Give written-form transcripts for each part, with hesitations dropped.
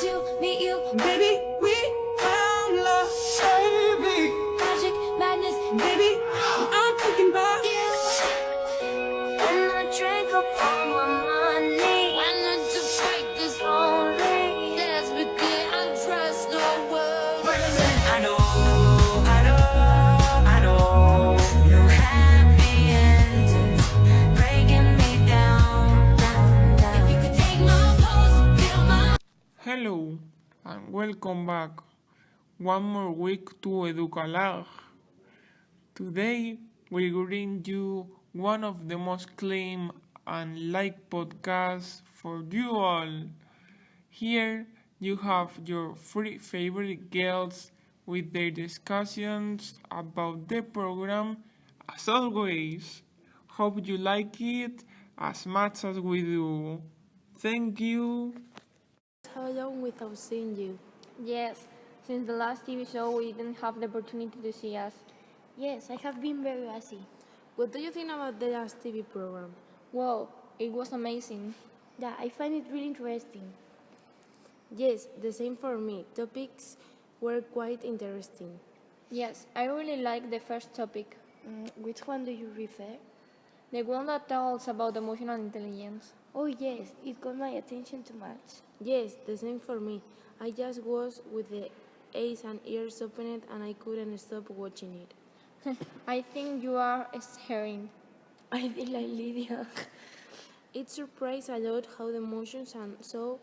to meet you. Baby, we found love, baby. Magic, madness, Baby, I'm thinking about you. When I drink up all my money, why not to break this lonely? Let's begin, I trust no word. I know, No happy endings, breaking me down, down, down. If you could take my pulse, feel my. Hello and welcome back. One more week to Educalar. Today we bring you one of the most claimed and liked podcasts for you all. Here you have your three favorite girls with their discussions about the program. As always, hope you like it as much as we do. Thank you. How long without seeing you? Yes, since the last TV show we didn't have the opportunity to see us. Yes, I have been very busy. What do you think about the last TV program? Wow, it was amazing. Yeah, I find it really interesting. Yes, the same for me. Topics were quite interesting. Yes, I really like the first topic, Which one do you refer? the one that tells about emotional intelligence. Oh yes, it got my attention too much. Yes, the same for me. I just was with the eyes and ears opened and I couldn't stop watching it. I think you are staring. I feel like Lydia. It surprised a lot how the emotions and so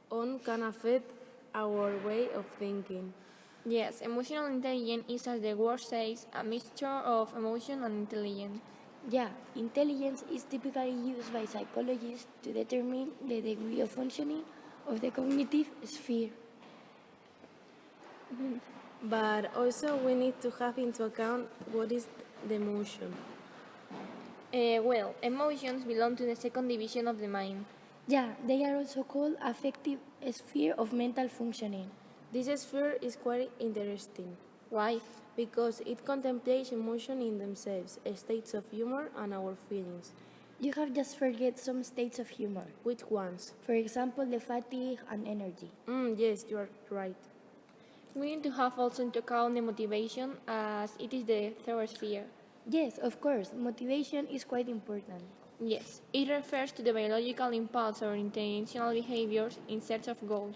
on can affect our way of thinking. Yes, emotional intelligence is, as the word says, a mixture of emotion and intelligence. Yeah, intelligence is typically used by psychologists to determine the degree of functioning of the cognitive sphere. But also we need to have into account what is the emotion. Well, emotions belong to the second division of the mind. Yeah, they are also called affective sphere of mental functioning. This sphere is quite interesting Why? because it contemplates emotion in themselves, states of humor and our feelings. You have just forget some states of humor. Which ones? For example, the fatigue and energy. Yes, you are right. We need to have also into account the motivation, as it is the third sphere. Yes, of course, motivation is quite important. Yes, it refers to the biological impulse or intentional behaviors in search of goals.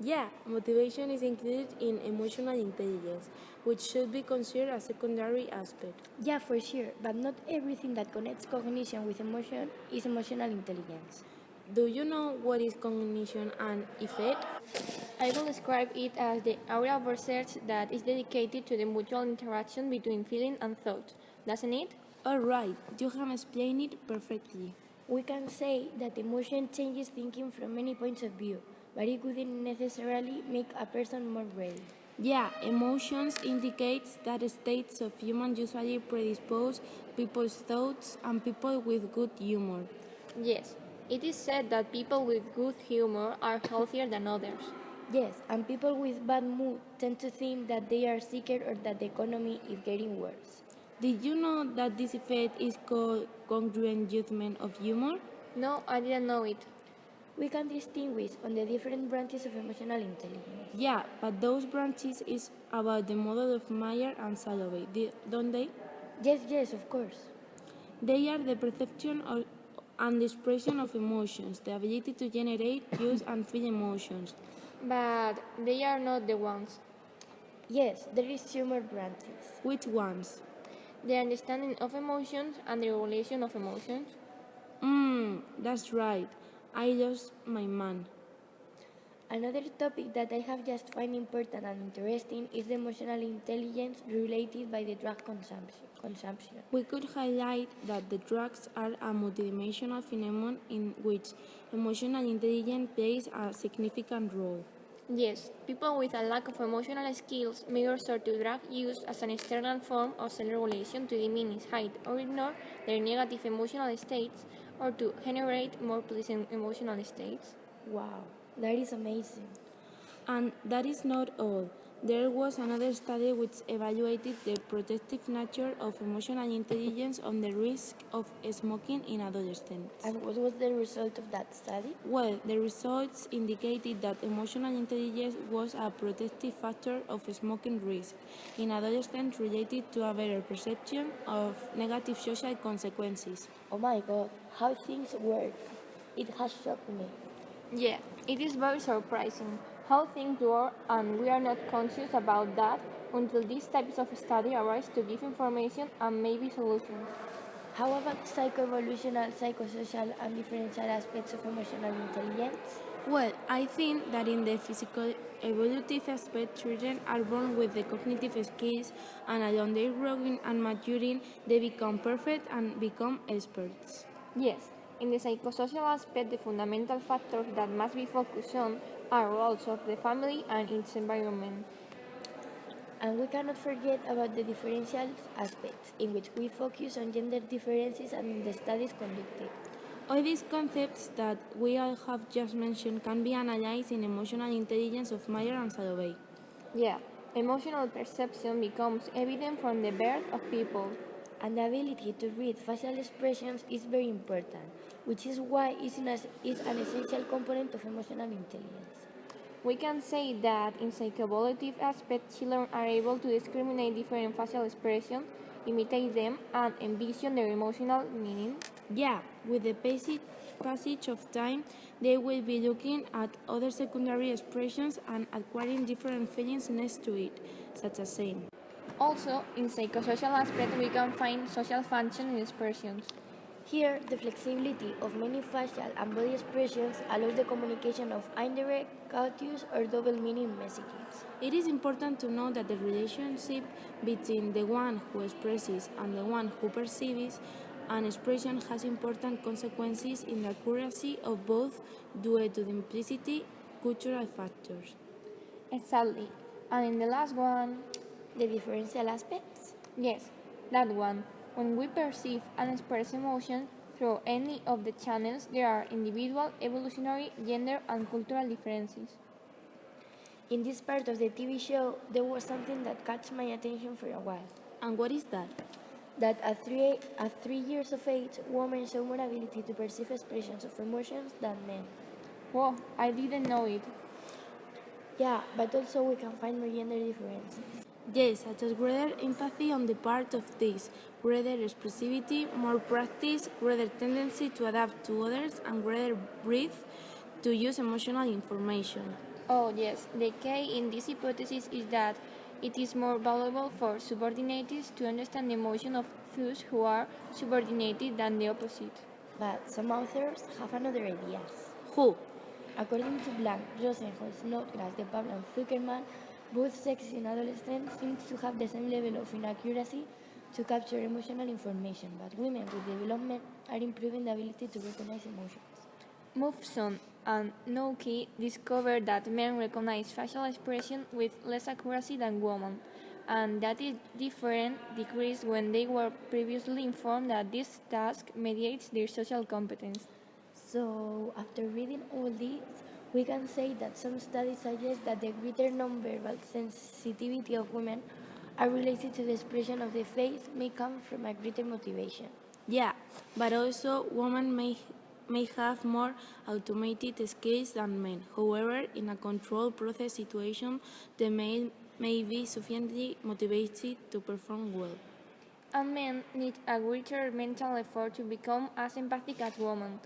Yeah, motivation is included in emotional intelligence, which should be considered a secondary aspect. Yeah, for sure, but not everything that connects cognition with emotion is emotional intelligence. Do you know what is cognition and effect? I will describe it as the area of research that is dedicated to the mutual interaction between feeling and thought. Doesn't it? All right, you have explained it perfectly. We can say that emotion changes thinking from many points of view, but it couldn't necessarily make a person more ready. Yeah, emotions indicates that states of human usually predispose people's thoughts and people with good humor. Yes. It is said that people with good humor are healthier than others. Yes, and people with bad mood tend to think that they are sicker or that the economy is getting worse. Did you know that this effect is called congruent judgment of humor? No, I didn't know it. We can distinguish on the different branches of emotional intelligence. Yeah, but those branches is about the model of Mayer and Salovey, don't they? Yes, of course. They are the perception of, and the expression of emotions, the ability to generate, use, and feel emotions. But they are not the ones. Yes, there is humor branches. Which ones? The understanding of emotions and the regulation of emotions. That's right. I lost my man. Another topic that I have just find important and interesting is the emotional intelligence related by the drug consumption. We could highlight that the drugs are a multidimensional phenomenon in which emotional intelligence plays a significant role. Yes, people with a lack of emotional skills may resort to drug use as an external form of self-regulation to diminish, hide, or ignore their negative emotional states or to generate more pleasant emotional states. Wow, that is amazing. And that is not all. There was another study which evaluated the protective nature of emotional intelligence on the risk of smoking in adolescents. And what was the result of that study? Well, the results indicated that emotional intelligence was a protective factor of smoking risk in adolescents related to a better perception of negative social consequences. Oh my god, how things work. It has shocked me. Yeah, it is very surprising how things work, and we are not conscious about that until these types of study arise to give information and maybe solutions. How about psychoevolutional, psychosocial, and differential aspects of emotional intelligence? Well, I think that in the physical evolutive aspect, children are born with the cognitive skills, and along their growing and maturing, they become perfect and become experts. Yes, in the psychosocial aspect, the fundamental factors that must be focused on are roles of the family and its environment. And we cannot forget about the differential aspects, in which we focus on gender differences and the studies conducted. All these concepts that we all have just mentioned can be analyzed in emotional intelligence of Mayer and Salovey. Yeah, emotional perception becomes evident from the birth of people. And the ability to read facial expressions is very important, which is why it is an essential component of emotional intelligence. We can say that in psychoevolutive aspects, children are able to discriminate different facial expressions, imitate them, and envision their emotional meaning. Yeah, with the passage of time, they will be looking at other secondary expressions and acquiring different feelings next to it, such as saying. Also, in psychosocial aspect, we can find social function in expressions. Here, the flexibility of many facial and body expressions allows the communication of indirect, cautious, or double meaning messages. It is important to know that the relationship between the one who expresses and the one who perceives an expression has important consequences in the accuracy of both due to the implicit cultural factors. Exactly. And in the last one, The differential aspects? yes, that one. When we perceive and express emotion through any of the channels, there are individual, evolutionary, gender, and cultural differences. In this part of the TV show, there was something that caught my attention for a while. And what is that? That at 3 years of age, women show more ability to perceive expressions of emotions than men. Whoa, I didn't know it. Yeah, but also we can find more gender differences. Yes, such as greater empathy on the part of this, greater expressivity, more practice, greater tendency to adapt to others, and greater breadth to use emotional information. Oh, yes, the key in this hypothesis is that it is more valuable for subordinates to understand the emotion of those who are subordinated than the opposite. But some authors have another idea. Who? According to Blank, Rosenholz, Snodgrass, De Pablo, and Zuckerman, both sexes in adolescents seem to have the same level of inaccuracy to capture emotional information, but women with development are improving the ability to recognize emotions. Mufson and Noki discovered that men recognize facial expression with less accuracy than women, and that is different decreased when they were previously informed that this task mediates their social competence. So, after reading all this, we can say that some studies suggest that the greater nonverbal sensitivity of women are related to the expression of the face may come from a greater motivation. Yeah, but also women may have more automated skills than men. However, in a controlled process situation, the male may be sufficiently motivated to perform well. And men need a greater mental effort to become as empathic as women,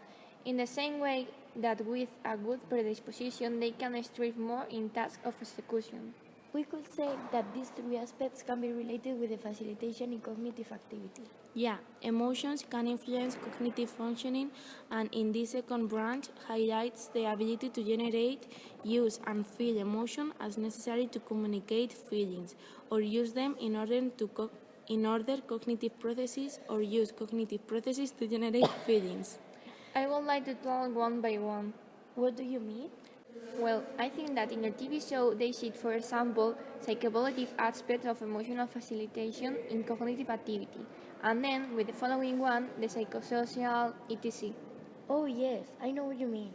in the same way that with a good predisposition they can strive more in tasks of execution. We could say that these three aspects can be related with the facilitation in cognitive activity. Yeah, emotions can influence cognitive functioning, and in this second branch highlights the ability to generate, use, and feel emotion as necessary to communicate feelings, or use them in order cognitive processes, or use cognitive processes to generate feelings. I would like to tell one by one. What do you mean? Well, I think that in the TV show they see, for example, psychoevolutive aspects of emotional facilitation in cognitive activity, and then with the following one, the psychosocial etc. Oh yes, I know what you mean.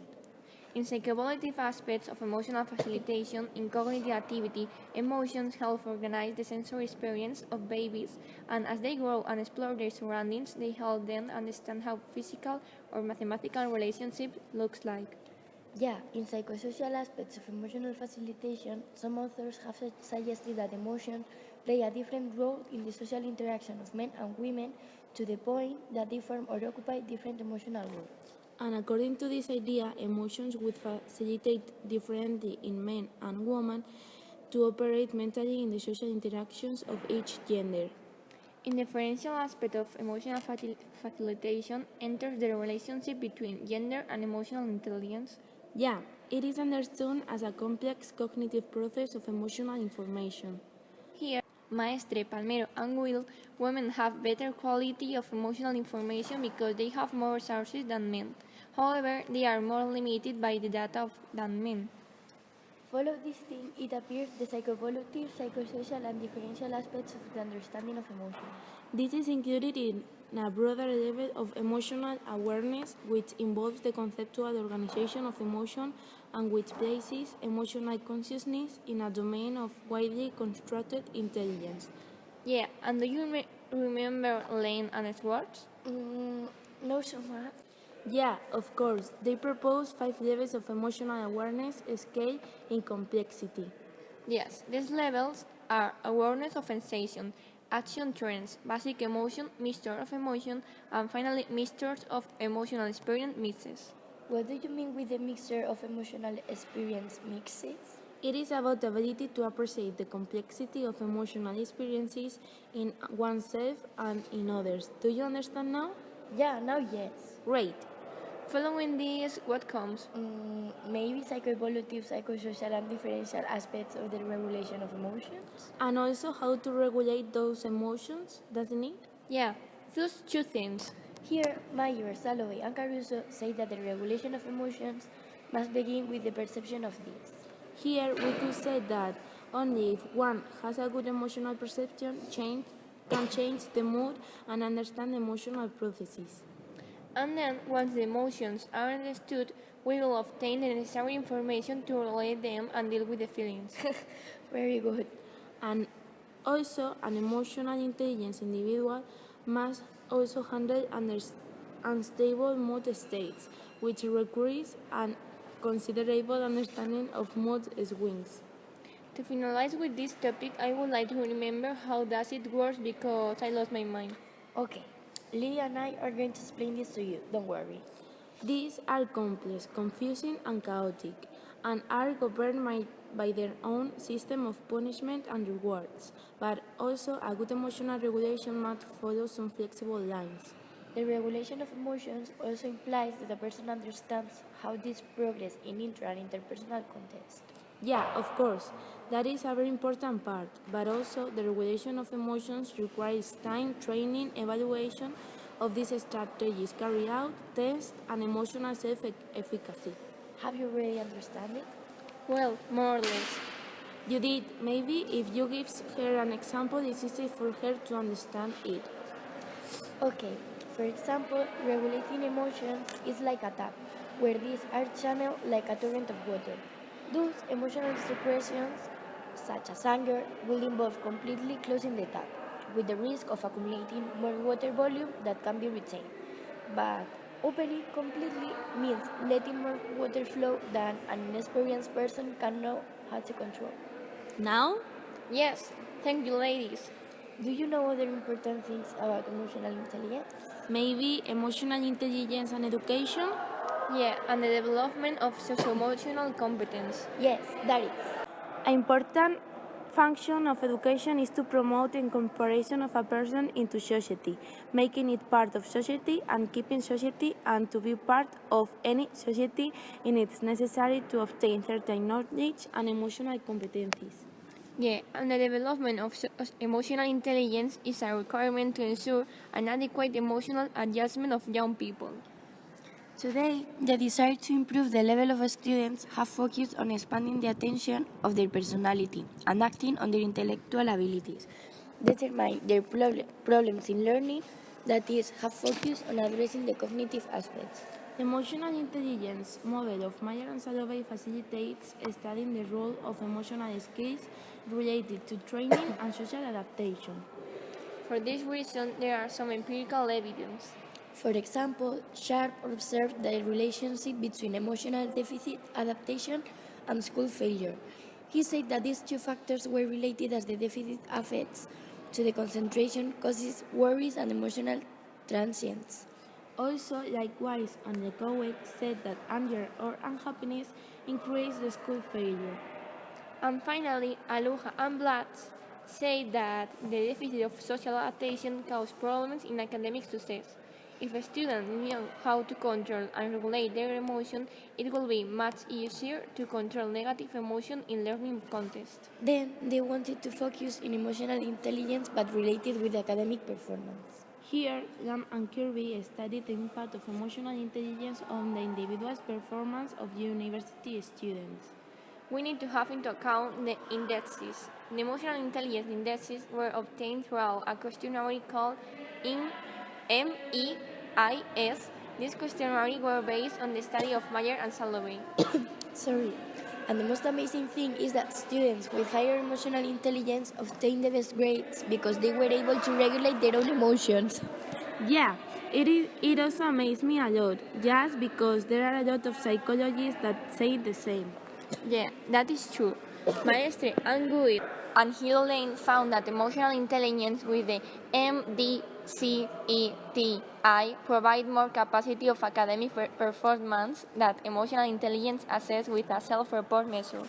in psychoevolutive aspects of emotional facilitation in cognitive activity, emotions help organize the sensory experience of babies, and as they grow and explore their surroundings, they help them understand how physical or mathematical relationship looks like. Yeah, in psychosocial aspects of emotional facilitation, some authors have suggested that emotions play a different role in the social interaction of men and women to the point that they form or occupy different emotional roles. And according to this idea, emotions would facilitate differently in men and women to operate mentally in the social interactions of each gender. In the differential aspect of emotional facilitation enters the relationship between gender and emotional intelligence. Yeah, it is understood as a complex cognitive process of emotional information. Here, Maestre, Palmero, and Will, women have better quality of emotional information because they have more resources than men. However, they are more limited by the data than men. Follow this theme, it appears the psychoevolutive, psychosocial, and differential aspects of the understanding of emotion. This is included in a broader level of emotional awareness, which involves the conceptual organization of emotion and which places emotional consciousness in a domain of widely constructed intelligence. Yeah, and do you remember Lane and Schwartz? No so much. Yeah, of course. They propose 5 levels of emotional awareness scale in complexity. Yes, these levels are awareness of sensation, action trends, basic emotion, mixture of emotion, and finally mixtures of emotional experience mixes. What do you mean with the mixture of emotional experience mixes? It is about the ability to appreciate the complexity of emotional experiences in oneself and in others. Do you understand now? Yeah, now yes. Great. Following this, what comes? Maybe psychoevolutive, psychosocial, and differential aspects of the regulation of emotions? And also how to regulate those emotions, doesn't it? Yeah, those two things. Here, Mayer, Salovey, and Caruso say that the regulation of emotions must begin with the perception of these. Here we could say that only if one has a good emotional perception can change the mood and understand emotional processes. And then, once the emotions are understood, we will obtain the necessary information to relate them and deal with the feelings. Very good. And also, an emotional intelligence individual must also handle unstable mood states, which requires an considerable understanding of mood swings. To finalize with this topic, I would like to remember how does it work because I lost my mind. Okay, Lydia and I are going to explain this to you, don't worry. These are complex, confusing, and chaotic, and are governed by their own system of punishment and rewards, but also a good emotional regulation must follow some flexible lines. The regulation of emotions also implies that a person understands how this progress in intra and interpersonal context. Yeah, of course, that is a very important part, but also the regulation of emotions requires time, training, evaluation of these strategies carried out, test, and emotional self-efficacy. Have you really understand it? Well, more or less. You did. Maybe if you give her an example, it's easy for her to understand it. Okay, for example, regulating emotions is like a tap, where these are channeled like a torrent of water. Thus, emotional suppressions, such as anger, will involve completely closing the tap, with the risk of accumulating more water volume that can be retained. But opening completely means letting more water flow than an inexperienced person can know how to control. Now? Yes, thank you, ladies. Do you know other important things about emotional intelligence? Maybe emotional intelligence and education? Yeah, and the development of socio-emotional competence. Yes, that is. An important function of education is to promote incorporation of a person into society, making it part of society and keeping society, and to be part of any society in it's necessary to obtain certain knowledge and emotional competencies. Yeah, and the development of emotional intelligence is a requirement to ensure an adequate emotional adjustment of young people. Today, the desire to improve the level of students have focused on expanding the attention of their personality and acting on their intellectual abilities, determine their problems in learning, that is, have focused on addressing the cognitive aspects. The emotional intelligence model of Mayer and Salovey facilitates studying the role of emotional skills related to training and social adaptation. For this reason, there are some empirical evidence. For example, Sharp observed the relationship between emotional deficit adaptation and school failure. He said that these two factors were related as the deficit affects to the concentration, causes worries and emotional transients. Also, likewise, Andre Cowick said that anger or unhappiness increase the school failure. And finally, Aluja and Blatz say that the deficit of social adaptation causes problems in academic success. If a student knows how to control and regulate their emotion, it will be much easier to control negative emotion in learning contexts. Then they wanted to focus in emotional intelligence but related with academic performance. Here, Lam and Kirby studied the impact of emotional intelligence on the individual's performance of university students. We need to have into account the indexes. The emotional intelligence indexes were obtained through a questionnaire called MEIS. These questionnaires were based on the study of Mayer and Salovey. Sorry. And the most amazing thing is that students with higher emotional intelligence obtain the best grades because they were able to regulate their own emotions. Yeah, it also amazed me a lot, just because there are a lot of psychologists that say the same. Yeah, that is true. Maestre and Guid and Hildane found that emotional intelligence with the MDCETI provide more capacity of academic performance than emotional intelligence assessed with a self-report measure.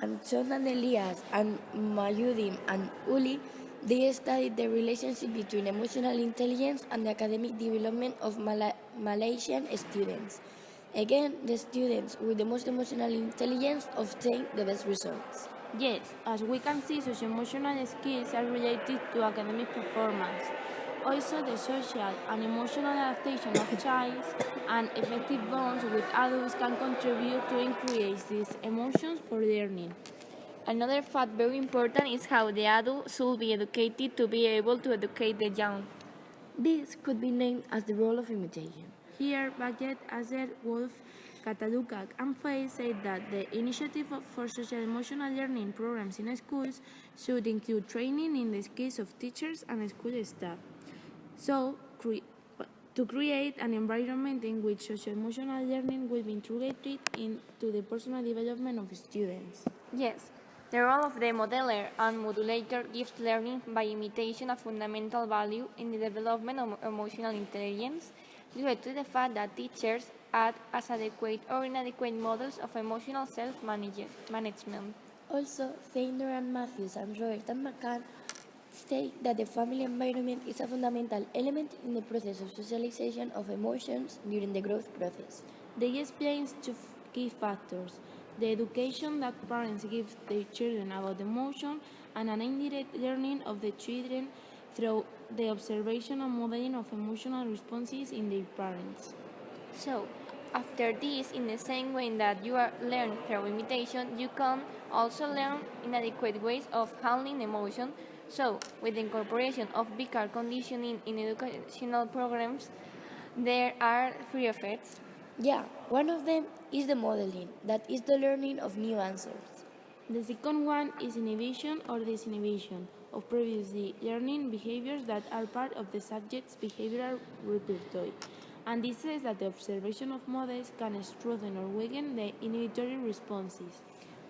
And John and Elias and Mayudim and Uli, they studied the relationship between emotional intelligence and the academic development of Malaysian students. Again, the students with the most emotional intelligence obtain the best results. Yes, as we can see, socio-emotional skills are related to academic performance. Also, the social and emotional adaptation of child and effective bonds with adults can contribute to increase these emotions for learning. Another fact very important is how the adult should be educated to be able to educate the young. This could be named as the role of imitation. Here, Baget, Azer, Wolf, Katalukak, and Fay said that the initiative for social emotional learning programs in schools should include training in the skills of teachers and school staff. So, to create an environment in which social emotional learning will be integrated into the personal development of students. Yes, the role of the modeler and modulator gives learning by imitation a fundamental value in the development of emotional intelligence due to the fact that teachers act as adequate or inadequate models of emotional self-management. Also, Feiner and Matthews and Robert and McCann state that the family environment is a fundamental element in the process of socialization of emotions during the growth process. They explain two key factors: the education that parents give their children about emotion and an indirect learning of the children through the observation and modeling of emotional responses in their parents. So, after this, in the same way that you are learned through imitation, you can also learn inadequate ways of handling emotion. So, with the incorporation of Vicar conditioning in educational programs, there are three effects. Yeah, one of them is the modeling, that is the learning of new answers. The second one is inhibition or disinhibition of previously learning behaviors that are part of the subject's behavioral repertoire. And this says that the observation of models can strengthen or weaken the inhibitory responses.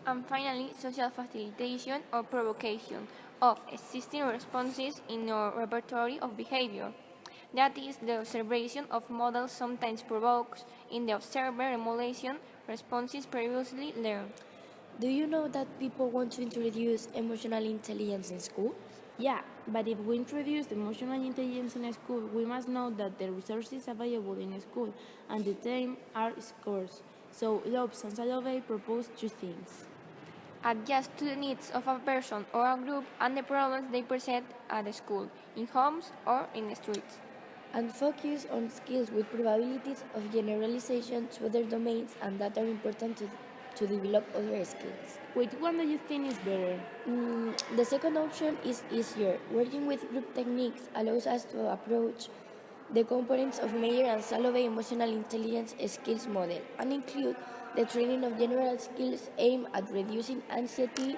And finally, social facilitation or provocation of existing responses in our repertoire of behavior. That is, the observation of models sometimes provokes in the observer emulation responses previously learned. Do you know that people want to introduce emotional intelligence in school? Yeah, but if we introduce emotional intelligence in school, we must know that the resources available in school and the time are scarce. So Lopes and Salovey propose two things. Adjust to the needs of a person or a group and the problems they present at the school, in homes or in the streets. And focus on skills with probabilities of generalization to other domains and that are important to develop other skills. Which one do you think is better? The second option is easier. Working with group techniques allows us to approach the components of Meyer and Salovey emotional intelligence skills model and include the training of general skills aimed at reducing anxiety,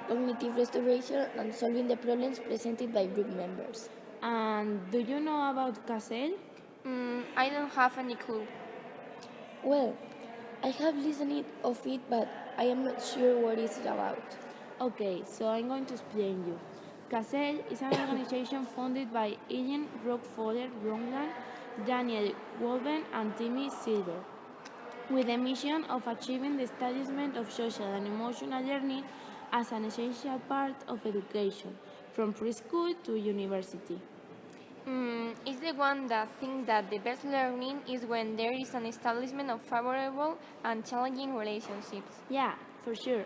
cognitive restoration, and solving the problems presented by group members. And do you know about Cassell? I don't have any clue. Well, I have listened of it, but I am not sure what it's about. Okay, so I'm going to explain you. Cassell is an organization founded by Ian Rockefeller Brundtland, Daniel Wolven, and Timmy Silver, with the mission of achieving the establishment of social and emotional learning as an essential part of education, from preschool to university. Is the one that thinks that the best learning is when there is an establishment of favorable and challenging relationships. Yeah, for sure.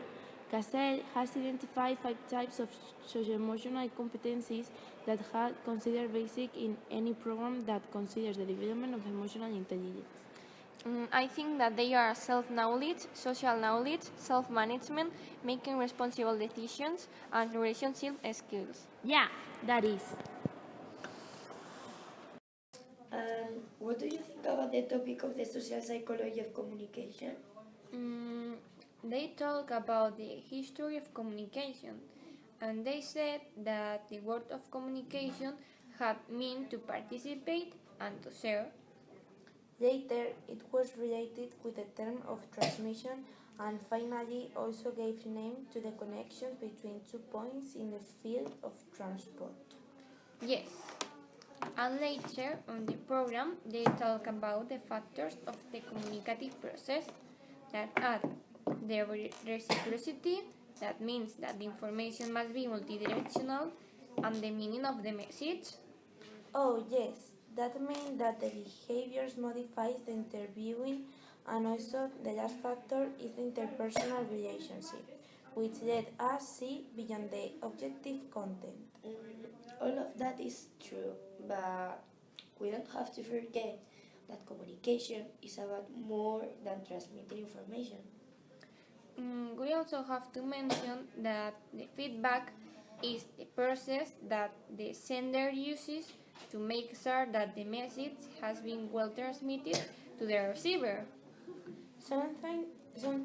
Cassell has identified 5 types of socio-emotional competencies that are considered basic in any program that considers the development of emotional intelligence. I think that they are self-knowledge, social knowledge, self-management, making responsible decisions, and relationship skills. Yeah, that is. And what do you think about the topic of the social psychology of communication? They talk about the history of communication, and they said that the word of communication had meant to participate and to share. Later, it was related with the term of transmission and finally also gave name to the connections between 2 points in the field of transport. Yes. And later on the program, they talk about the factors of the communicative process that are the reciprocity, that means that the information must be multidirectional, and the meaning of the message. Oh, yes, that means that the behaviors modifies the interviewing, and also the last factor is the interpersonal relationship, which let us see beyond the objective content. All of that is true, but we don't have to forget that communication is about more than transmitting information. We also have to mention that the feedback is the process that the sender uses to make sure that the message has been well transmitted to the receiver. Something, some,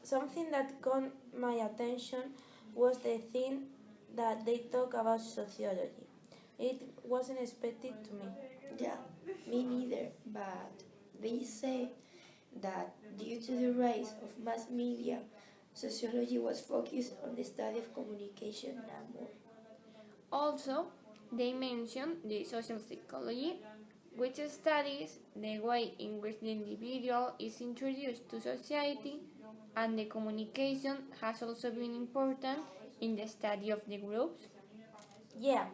Something that caught my attention was the thing that they talk about sociology. It wasn't expected to me. Yeah, me neither, but they say that due to the rise of mass media, sociology was focused on the study of communication now more. Also, they mention the social psychology, which studies the way in which the individual is introduced to society, and the communication has also been important in the study of the groups. Yeah,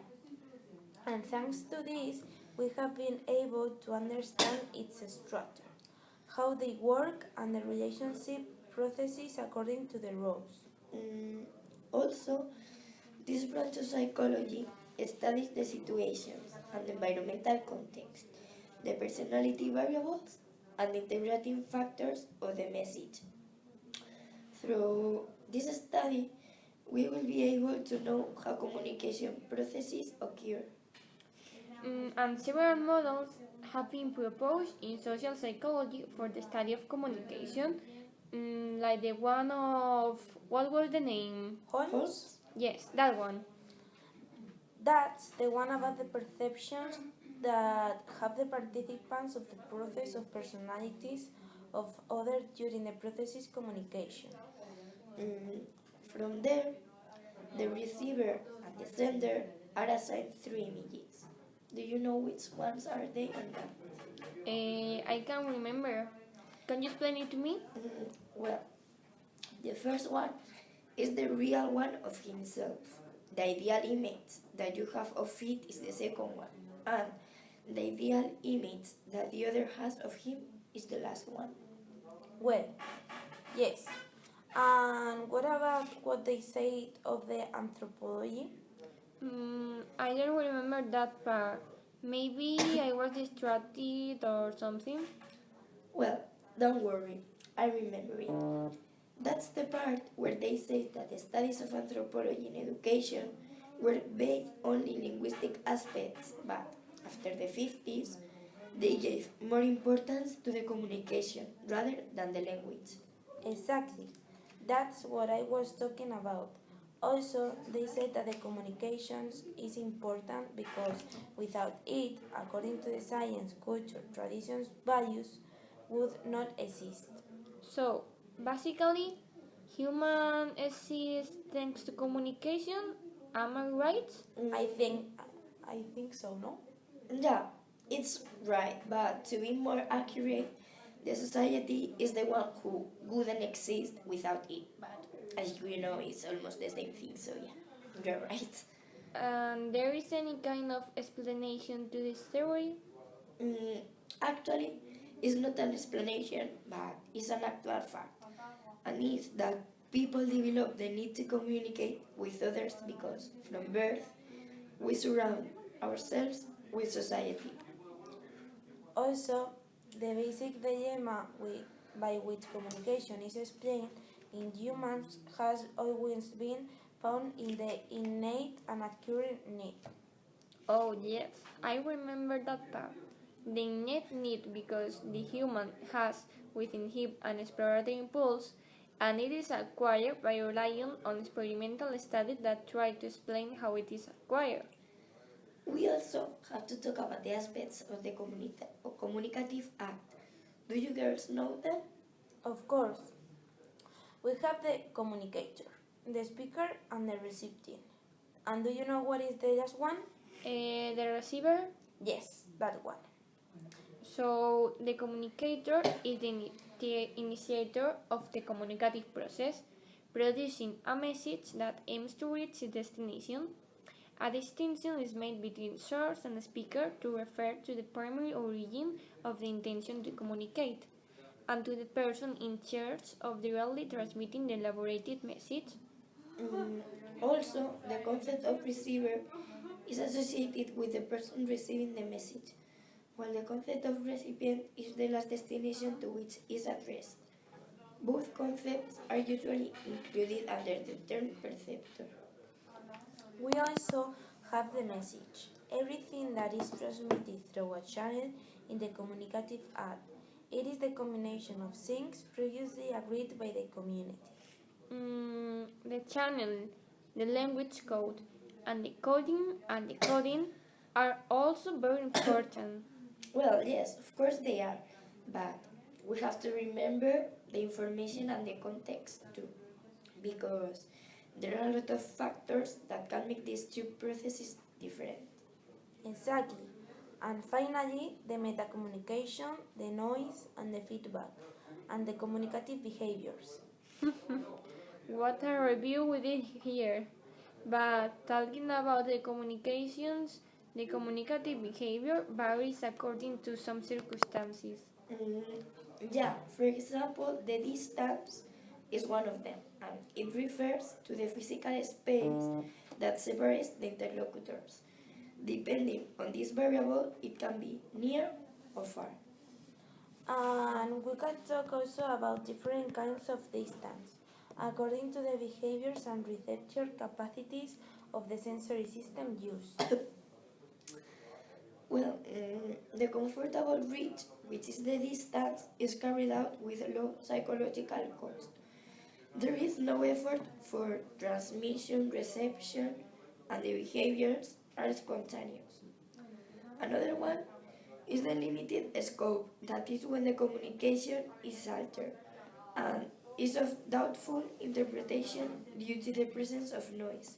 and thanks to this, we have been able to understand its structure, how they work, and the relationship processes according to the roles. Also, this branch of psychology studies the situations and environmental context, the personality variables, and the interpreting factors of the message. Through this study, we will be able to know how communication processes occur. And several models have been proposed in social psychology for the study of communication, like the one of, what was the name? Holmes? Yes, that one. That's the one about the perceptions that have the participants of the process of personalities of others during the process's communication. From there, the receiver and the sender are assigned 3 images. Do you know which ones are they or not? I can't remember. Can you explain it to me? Well, the first one is the real one of himself. The ideal image that you have of it is the second one. And the ideal image that the other has of him is the last one. Well, yes. And what about what they say of the anthropology? I don't remember that part. Maybe I was distracted or something. Well, don't worry, I remember it. That's the part where they say that the studies of anthropology in education were based on linguistic aspects, but After the 50s, they gave more importance to the communication rather than the language. Exactly. That's what I was talking about. Also, they said that the communications is important because without it, according to the science, culture, traditions, values, would not exist. So, basically, human exist thanks to communication. Am I right? I think I think so, no? Yeah, it's right, but to be more accurate, the society is the one who wouldn't exist without it. But as you know, it's almost the same thing, so yeah, you're right. And there is any kind of explanation to this theory? Mm, Actually, it's not an explanation, but it's an actual fact. And it's that people develop the need to communicate with others because from birth we surround ourselves with society. Also, the basic dilemma by which communication is explained in humans has always been found in the innate and accurate need. Oh, yes, I remember that part. The innate need because the human has within him an exploratory impulse, and it is acquired by relying on experimental studies that try to explain how it is acquired. We also have to talk about the aspects of the communicative act. Do you girls know them? Of course, we have the communicator, the speaker, and the recipient. And do you know what is the last one? The receiver. Yes, that one. So the communicator is the initiator of the communicative process, producing a message that aims to reach its destination. A distinction is made between source and speaker to refer to the primary origin of the intention to communicate, and to the person in charge of directly transmitting the elaborated message. Also, the concept of receiver is associated with the person receiving the message, while the concept of recipient is the last destination to which is addressed. Both concepts are usually included under the term perceptor. We also have the message, everything that is transmitted through a channel in the communicative act. It is the combination of things previously agreed by the community. The channel, the language code, and the coding and decoding are also very important. Well, yes, of course they are, but we have to remember the information and the context too, because there are a lot of factors that can make these two processes different. Exactly. And finally, the metacommunication, the noise, and the feedback, and the communicative behaviors. What a review we did here. But talking about the communications, the communicative behavior varies according to some circumstances. Mm, yeah, for example, the distance is one of them, and it refers to the physical space that separates the interlocutors. Depending on this variable, it can be near or far. And we can talk also about different kinds of distance, according to the behaviors and receptor capacities of the sensory system used. Well, the comfortable reach, which is the distance, is carried out with low psychological cost. There is no effort for transmission, reception, and the behaviors are spontaneous. Another one is the limited scope, that is when the communication is altered and is of doubtful interpretation due to the presence of noise.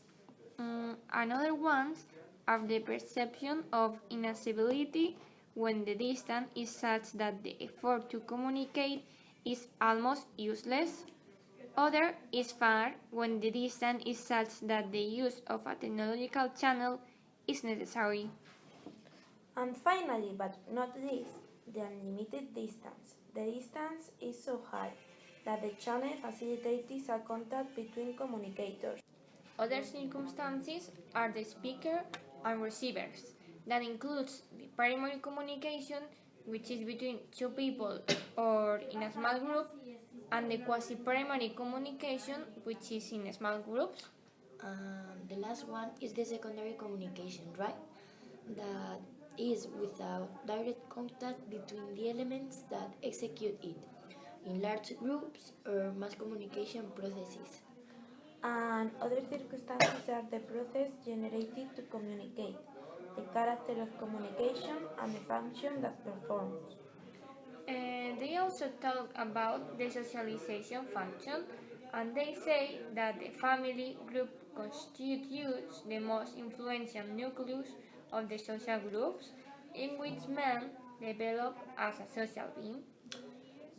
Another ones are the perception of inaccessibility when the distance is such that the effort to communicate is almost useless. Other is far when the distance is such that the use of a technological channel is necessary. And finally, but not least, the unlimited distance. The distance is so high that the channel facilitates a contact between communicators. Other circumstances are the speaker and receivers. That includes the primary communication, which is between two people or in a small group, and the quasi-primary communication, which is in small groups. The last one is the secondary communication, right? That is without direct contact between the elements that execute it, in large groups or mass communication processes. And other circumstances are the process generated to communicate, the character of communication, and the function that performs. They also talk about the socialization function, and they say that the family group constitutes the most influential nucleus of the social groups in which man develop as a social being.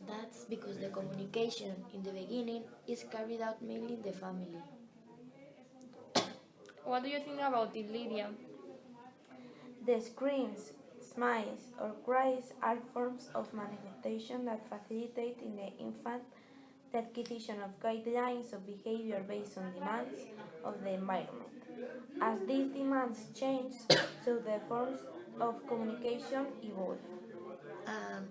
That's because the communication in the beginning is carried out mainly in the family. What do you think about it, Lydia? The screams, smiles, or cries are forms of manifestation that facilitate in the infant the acquisition of guidelines of behavior based on demands of the environment. As these demands change, so the forms of communication evolve.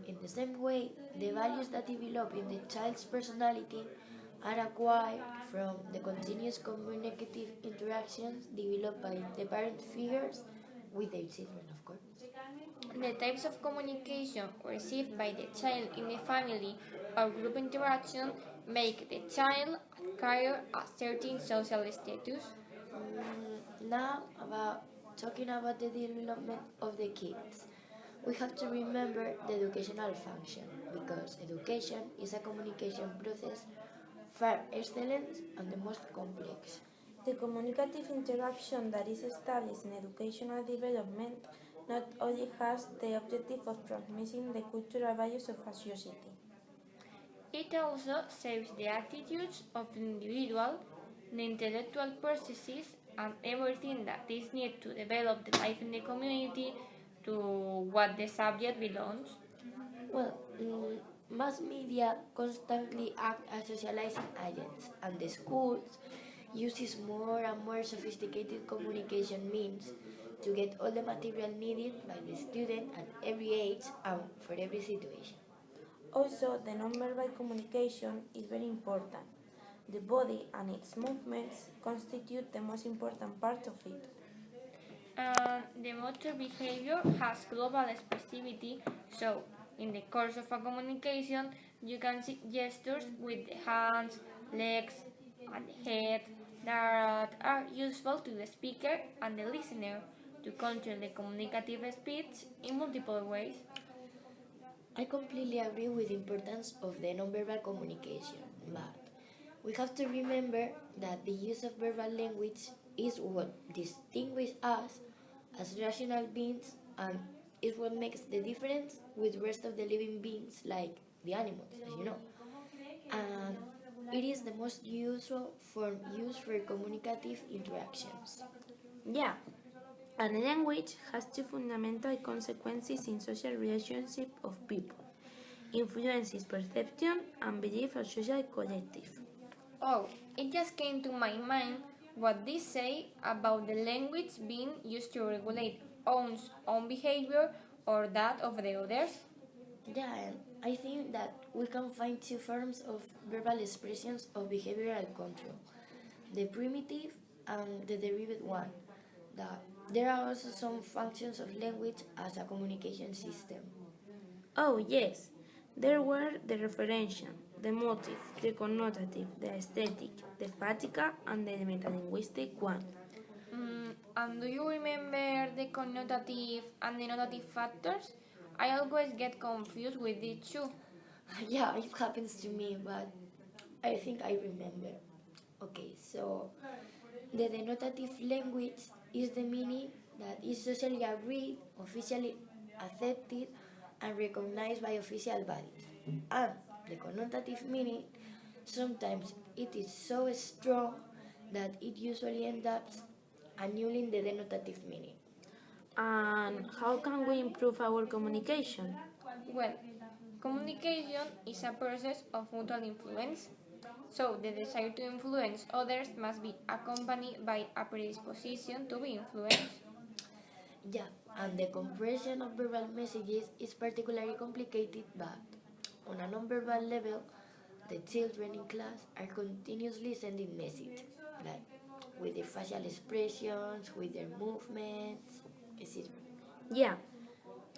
In the same way, the values that develop in the child's personality are acquired from the continuous communicative interactions developed by the parent figures with their children, of course. The types of communication received by the child in the family or group interaction make the child acquire a certain social status. Now, about talking about the development of the kids, we have to remember the educational function because education is a communication process far excellent and the most complex. The communicative interaction that is established in educational development not only has the objective of transmitting the cultural values of a society. It also shapes the attitudes of the individual, the intellectual processes, and everything that is needed to develop the life in the community to what the subject belongs. Well, mass media constantly act as socializing agents, and the schools uses more and more sophisticated communication means to get all the material needed by the student at every age and for every situation. Also, the nonverbal communication is very important. The body and its movements constitute the most important part of it. The motor behavior has global expressivity, so in the course of a communication, you can see gestures with the hands, legs, and the head that are useful to the speaker and the listener to control the communicative speech in multiple ways. I completely agree with the importance of the nonverbal communication, but we have to remember that the use of verbal language is what distinguishes us as rational beings and is what makes the difference with the rest of the living beings like the animals, as you know. And it is the most usual form used for communicative interactions. Yeah, and language has two fundamental consequences in social relationship of people. Influences perception and belief of social collective. Oh, it just came to my mind what they say about the language being used to regulate one's own behavior or that of the others. Yeah, and I think that we can find two forms of verbal expressions of behavioral control, the primitive and the derived one. That there are also some functions of language as a communication system. Oh, yes, there were the referential, the motive, the connotative, the aesthetic, the practical, and the metalinguistic one. And do you remember the connotative and the notative factors? I always get confused with these two. Yeah, it happens to me, but I think I remember. Okay, so the denotative language is the meaning that is socially agreed, officially accepted, and recognized by official bodies. And the connotative meaning, sometimes it is so strong that it usually ends up annulling the denotative meaning. And how can we improve our communication? Well, communication is a process of mutual influence, so the desire to influence others must be accompanied by a predisposition to be influenced. Yeah, and the compression of verbal messages is particularly complicated, but on a non-verbal level, the children in class are continuously sending messages, like with their facial expressions, with their movements, etc. Yeah,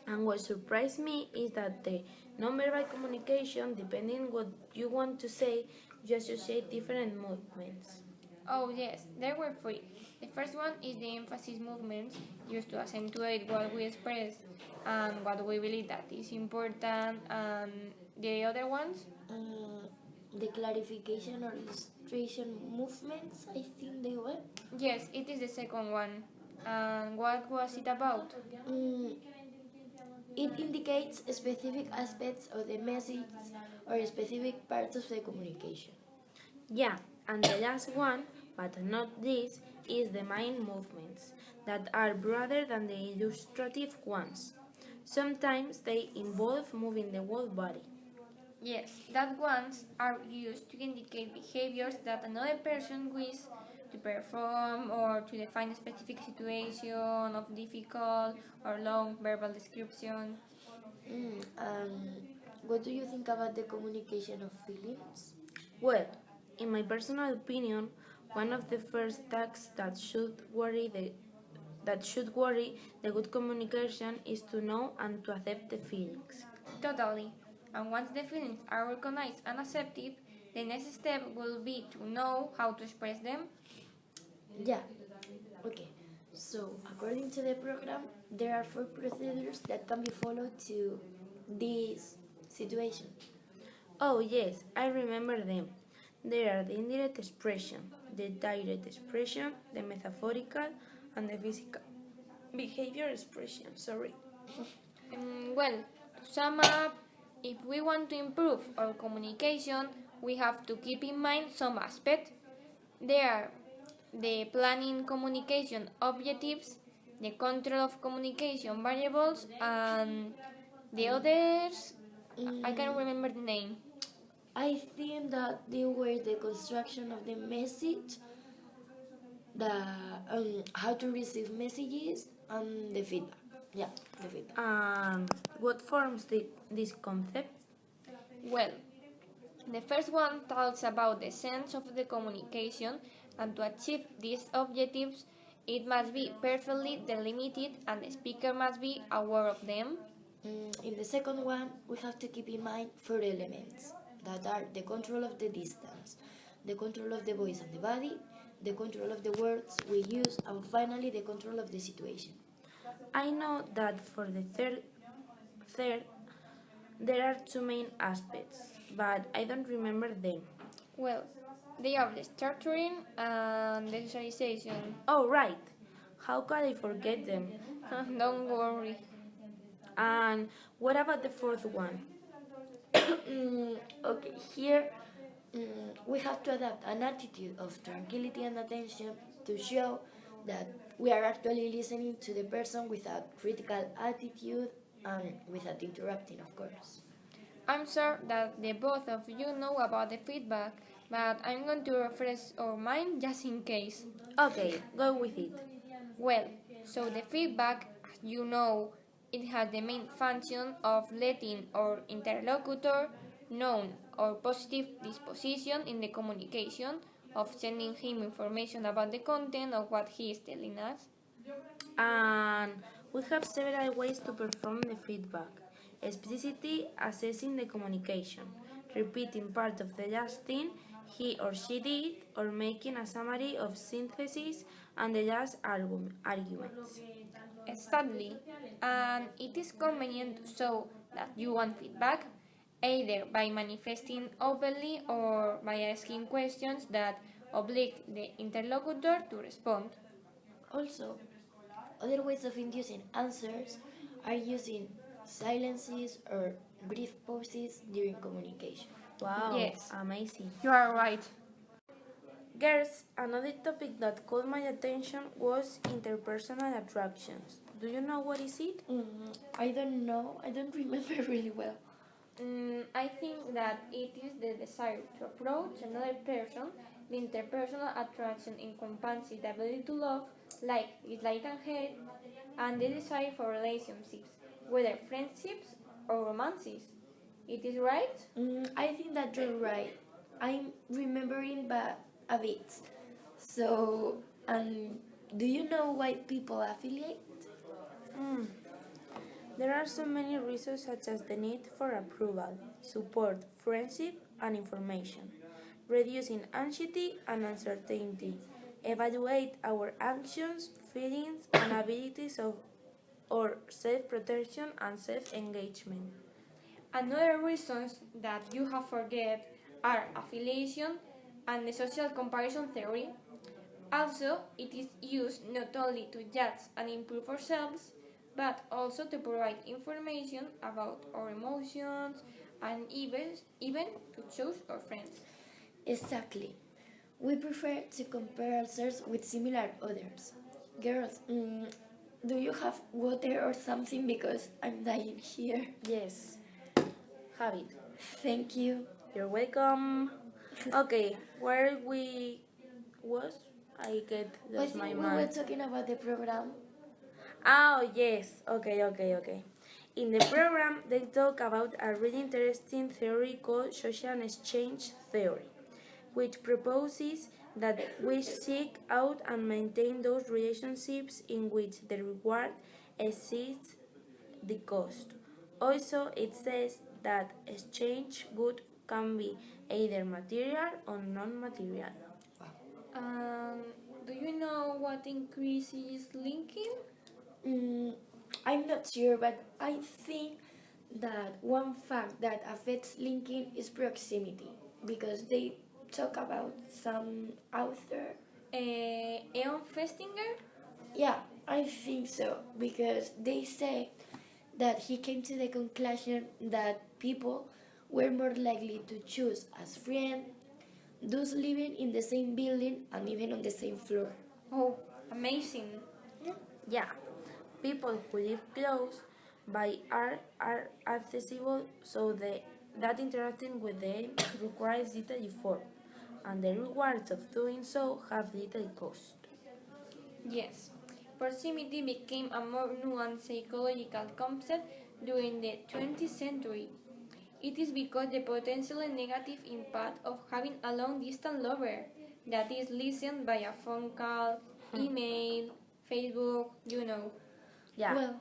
And what surprised me is that the nonverbal communication, depending what you want to say, you associate different movements. Oh yes, there were three. The first one is the emphasis movements used to accentuate what we express and what we believe that is important, and the other ones. The clarification or illustration movements, I think they were. Yes, it is the second one. And what was it about? Mm, it indicates specific aspects of the message or specific parts of the communication. Yeah, and the last one, but not least, is the mind movements that are broader than the illustrative ones. Sometimes they involve moving the whole body. Yes, that ones are used to indicate behaviors that another person wishes to perform or to define a specific situation of difficult or long verbal description. What do you think about the communication of feelings? Well, in my personal opinion, one of the first tasks that should worry the good communication is to know and to accept the feelings. Totally. And once the feelings are recognized and accepted, the next step will be to know how to express them. Yeah. Okay. So, according to the program, there are 4 procedures that can be followed to this situation. Oh, yes, I remember them. There are the indirect expression, the direct expression, the metaphorical, and the physical behavior expression. Sorry. Well, to sum up, if we want to improve our communication, we have to keep in mind some aspects. There are the planning communication objectives, the control of communication variables, and the others, I can't remember the name. I think that they were the construction of the message, the how to receive messages, and the feedback. Yeah, the feedback. What forms this concept? Well, the first one talks about the sense of the communication, and to achieve these objectives, it must be perfectly delimited and the speaker must be aware of them. In the second one, we have to keep in mind 4 elements that are the control of the distance, the control of the voice and the body, the control of the words we use, and finally the control of the situation. I know that for the third there are two main aspects, but I don't remember them. Well, they are the structuring and the socialization. Oh, right. How could I forget them? Don't worry. And what about the fourth one? Okay, here we have to adapt an attitude of tranquility and attention to show that we are actually listening to the person without critical attitude and without interrupting, of course. I'm sure that the both of you know about the feedback, but I'm going to refresh our mind just in case. Okay, go with it. Well, so the feedback, as you know, it has the main function of letting our interlocutor know our positive disposition in the communication, of sending him information about the content of what he is telling us. And we have several ways to perform the feedback. Explicitly assessing the communication, repeating part of the last thing he or she did, or making a summary of synthesis and the last arguments. Exactly, and it is convenient to show that you want feedback, either by manifesting openly or by asking questions that oblige the interlocutor to respond. Also, other ways of inducing answers are using silences or brief pauses during communication. Wow, Yes. amazing. You are right. Girls, another topic that caught my attention was interpersonal attractions. Do you know what is it? I don't know, I don't remember really well. I think that it is the desire to approach another person. The interpersonal attraction encompasses the ability to love, like, dislike, and hate, and the desire for relationships, whether friendships or romances. It is right? I think that you're right. I'm remembering but a bit. So, do you know why people affiliate? There are so many reasons such as the need for approval, support, friendship, and information, reducing anxiety and uncertainty, evaluate our actions, feelings, and abilities of or self-protection and self-engagement. Another reasons that you have forget are affiliation and the social comparison theory. Also, it is used not only to judge and improve ourselves, but also to provide information about our emotions and even to choose our friends. Exactly. We prefer to compare ourselves with similar others. Girls, do you have water or something because I'm dying here? Yes, have it. Thank you. You're welcome. Okay, where we was? I get I lost think my we were mind. talking about the program. Oh, yes. Okay. In the program, they talk about a really interesting theory called social exchange theory, which proposes that we seek out and maintain those relationships in which the reward exceeds the cost. Also, it says that exchange good can be either material or non-material. Um, do you know what increases linking? Mm, I'm not sure, but I think that one fact that affects linking is proximity because they talk about some author. Eon Festinger? Yeah, I think so because they say that he came to the conclusion that people were more likely to choose as friends those living in the same building and even on the same floor. Oh, amazing. Yeah, people who live close by are accessible, so that interacting with them requires little effort, and the rewards of doing so have little cost. Yes, proximity became a more nuanced psychological concept during the 20th century. It is because the potentially negative impact of having a long distance lover that is listened by a phone call, email, Facebook, you know. Yeah. Well,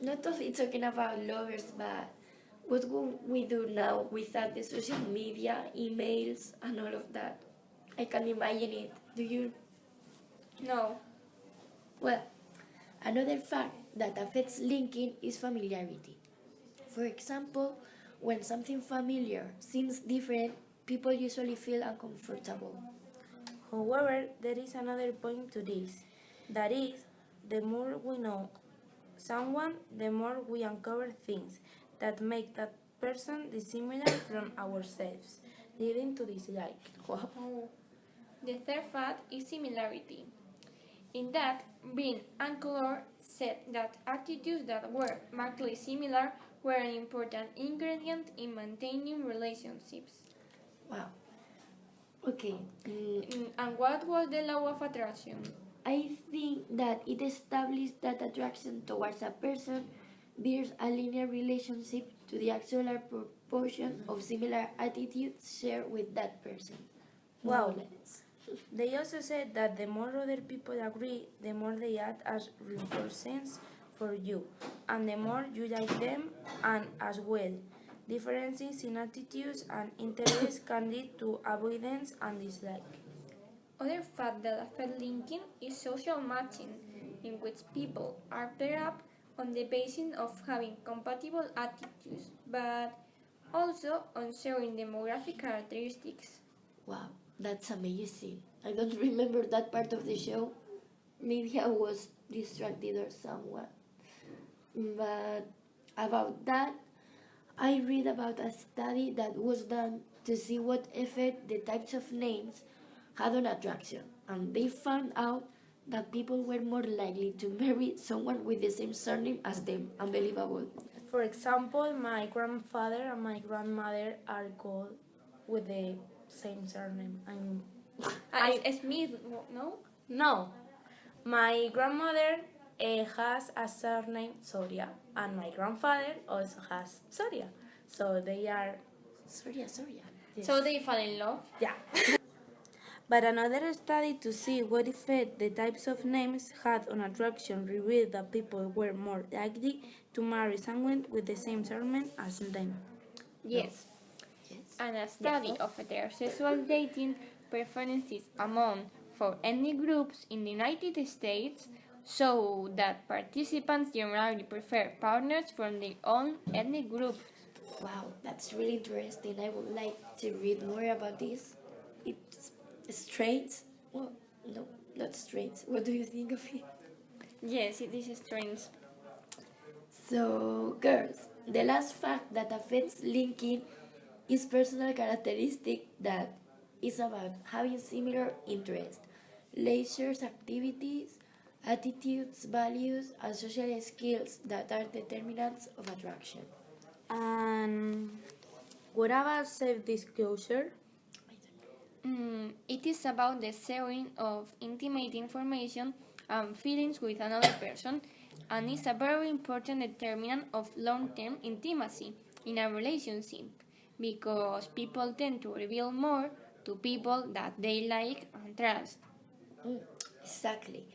not only talking about lovers, but what will we do now without the social media, emails, and all of that? I can imagine it. Do you? No. Well, another fact that affects linking is familiarity. For example, when something familiar seems different, people usually feel uncomfortable. However, there is another point to this. That is, the more we know someone, the more we uncover things that make that person dissimilar from ourselves, leading to dislike. Wow. Oh. The third fact is similarity. In that, Bean and Color said that attitudes that were markedly similar were an important ingredient in maintaining relationships. Wow. Okay. And what was the law of attraction? I think that it established that attraction towards a person bears a linear relationship to the actual proportion of similar attitudes shared with that person. More or Wow. less. They also said that the more other people agree, the more they act as reinforcements for you, and the more you like them, and as well. Differences in attitudes and interests can lead to avoidance and dislike. Other fact that affect linking is social matching, in which people are paired up on the basis of having compatible attitudes, but also on sharing demographic characteristics. Wow, that's amazing. I don't remember that part of the show. Maybe I was distracted or somewhat. But about that, I read about a study that was done to see what effect the types of names had on attraction. And they found out that people were more likely to marry someone with the same surname as them. Unbelievable. For example, my grandfather and my grandmother are called with the same surname. Smith, no? No, my grandmother has a surname Soria, and my grandfather also has Soria. So they are. Sorry. Yes. So they fall in love. Yeah. But another study to see what effect the types of names had on attraction revealed that people were more likely to marry someone with the same surname as them. Yes. And a study of heterosexual dating preferences among four ethnic groups in the United States showed that participants generally prefer partners from their own ethnic group. Wow, that's really interesting. I would like to read more about this. It's strange. Well, no, not strange. What do you think of it? Yes, it is strange. So, girls, the last fact that affects linking is personal characteristic that is about having similar interests, leisure activities, attitudes, values, and social skills that are determinants of attraction. And what about self-disclosure? It is about the sharing of intimate information and feelings with another person, and is a very important determinant of long-term intimacy in a relationship because people tend to reveal more to people that they like and trust. Exactly.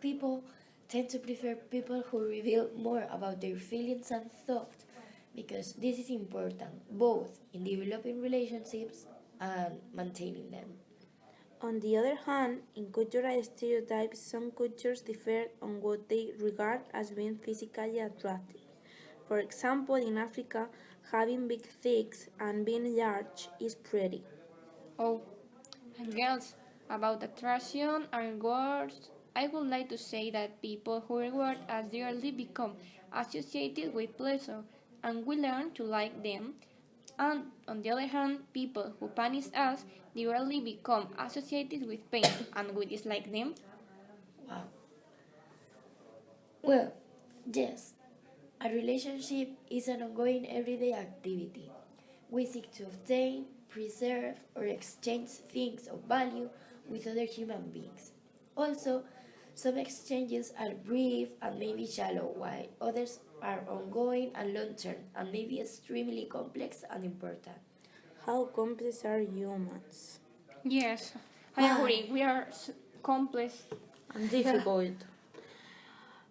People tend to prefer people who reveal more about their feelings and thoughts because this is important both in developing relationships and maintaining them. On the other hand, in cultural stereotypes, some cultures differ on what they regard as being physically attractive. For example, in Africa, having big thighs and being large is pretty. Oh, and girls, about attraction and rewards, I would like to say that people who reward us dearly become associated with pleasure, and we learn to like them. And on the other hand, people who punish us dearly become associated with pain, and we dislike them. Wow. Well, yes, a relationship is an ongoing everyday activity. We seek to obtain, preserve, or exchange things of value with other human beings. Also, some exchanges are brief and maybe shallow, while others are ongoing and long term and maybe extremely complex and important. How complex are humans? Yes, I agree. We are complex. And difficult.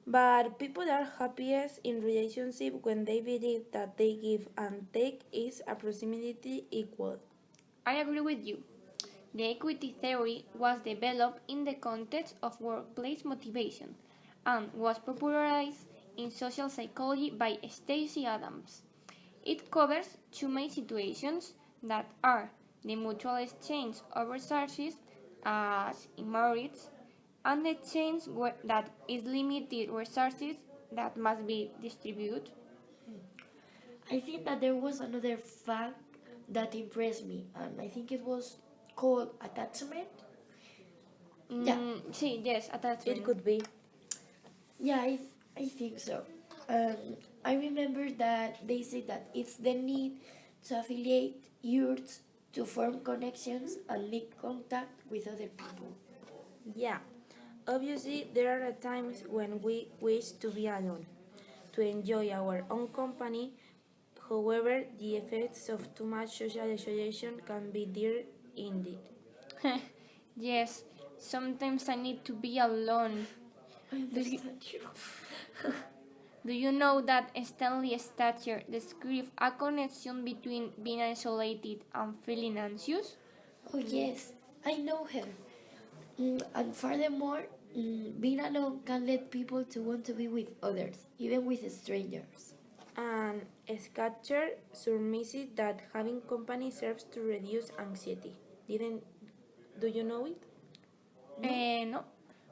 But people are happiest in relationship when they believe that they give and take is approximately equal. I agree with you. The equity theory was developed in the context of workplace motivation and was popularized in social psychology by Stacey Adams. It covers two main situations that are the mutual exchange of resources, as in marriage, and the exchange that is limited resources that must be distributed. I think that there was another fact that impressed me, and I think it was called attachment. Yeah, Sí, yes, attachment. It could be. yeah, I think so. I remember that they said that it's the need to affiliate youths to form connections and make contact with other people. Yeah. Obviously, there are times when we wish to be alone, to enjoy our own company. However, the effects of too much social isolation can be dire indeed. Yes, sometimes I need to be alone. I understand you. Do you know that Stanley Stature described a connection between being isolated and feeling anxious? Oh yes, I know her. And furthermore, being alone can lead people to want to be with others, even with strangers. And Scatcher surmises that having company serves to reduce anxiety. Do you know it? No.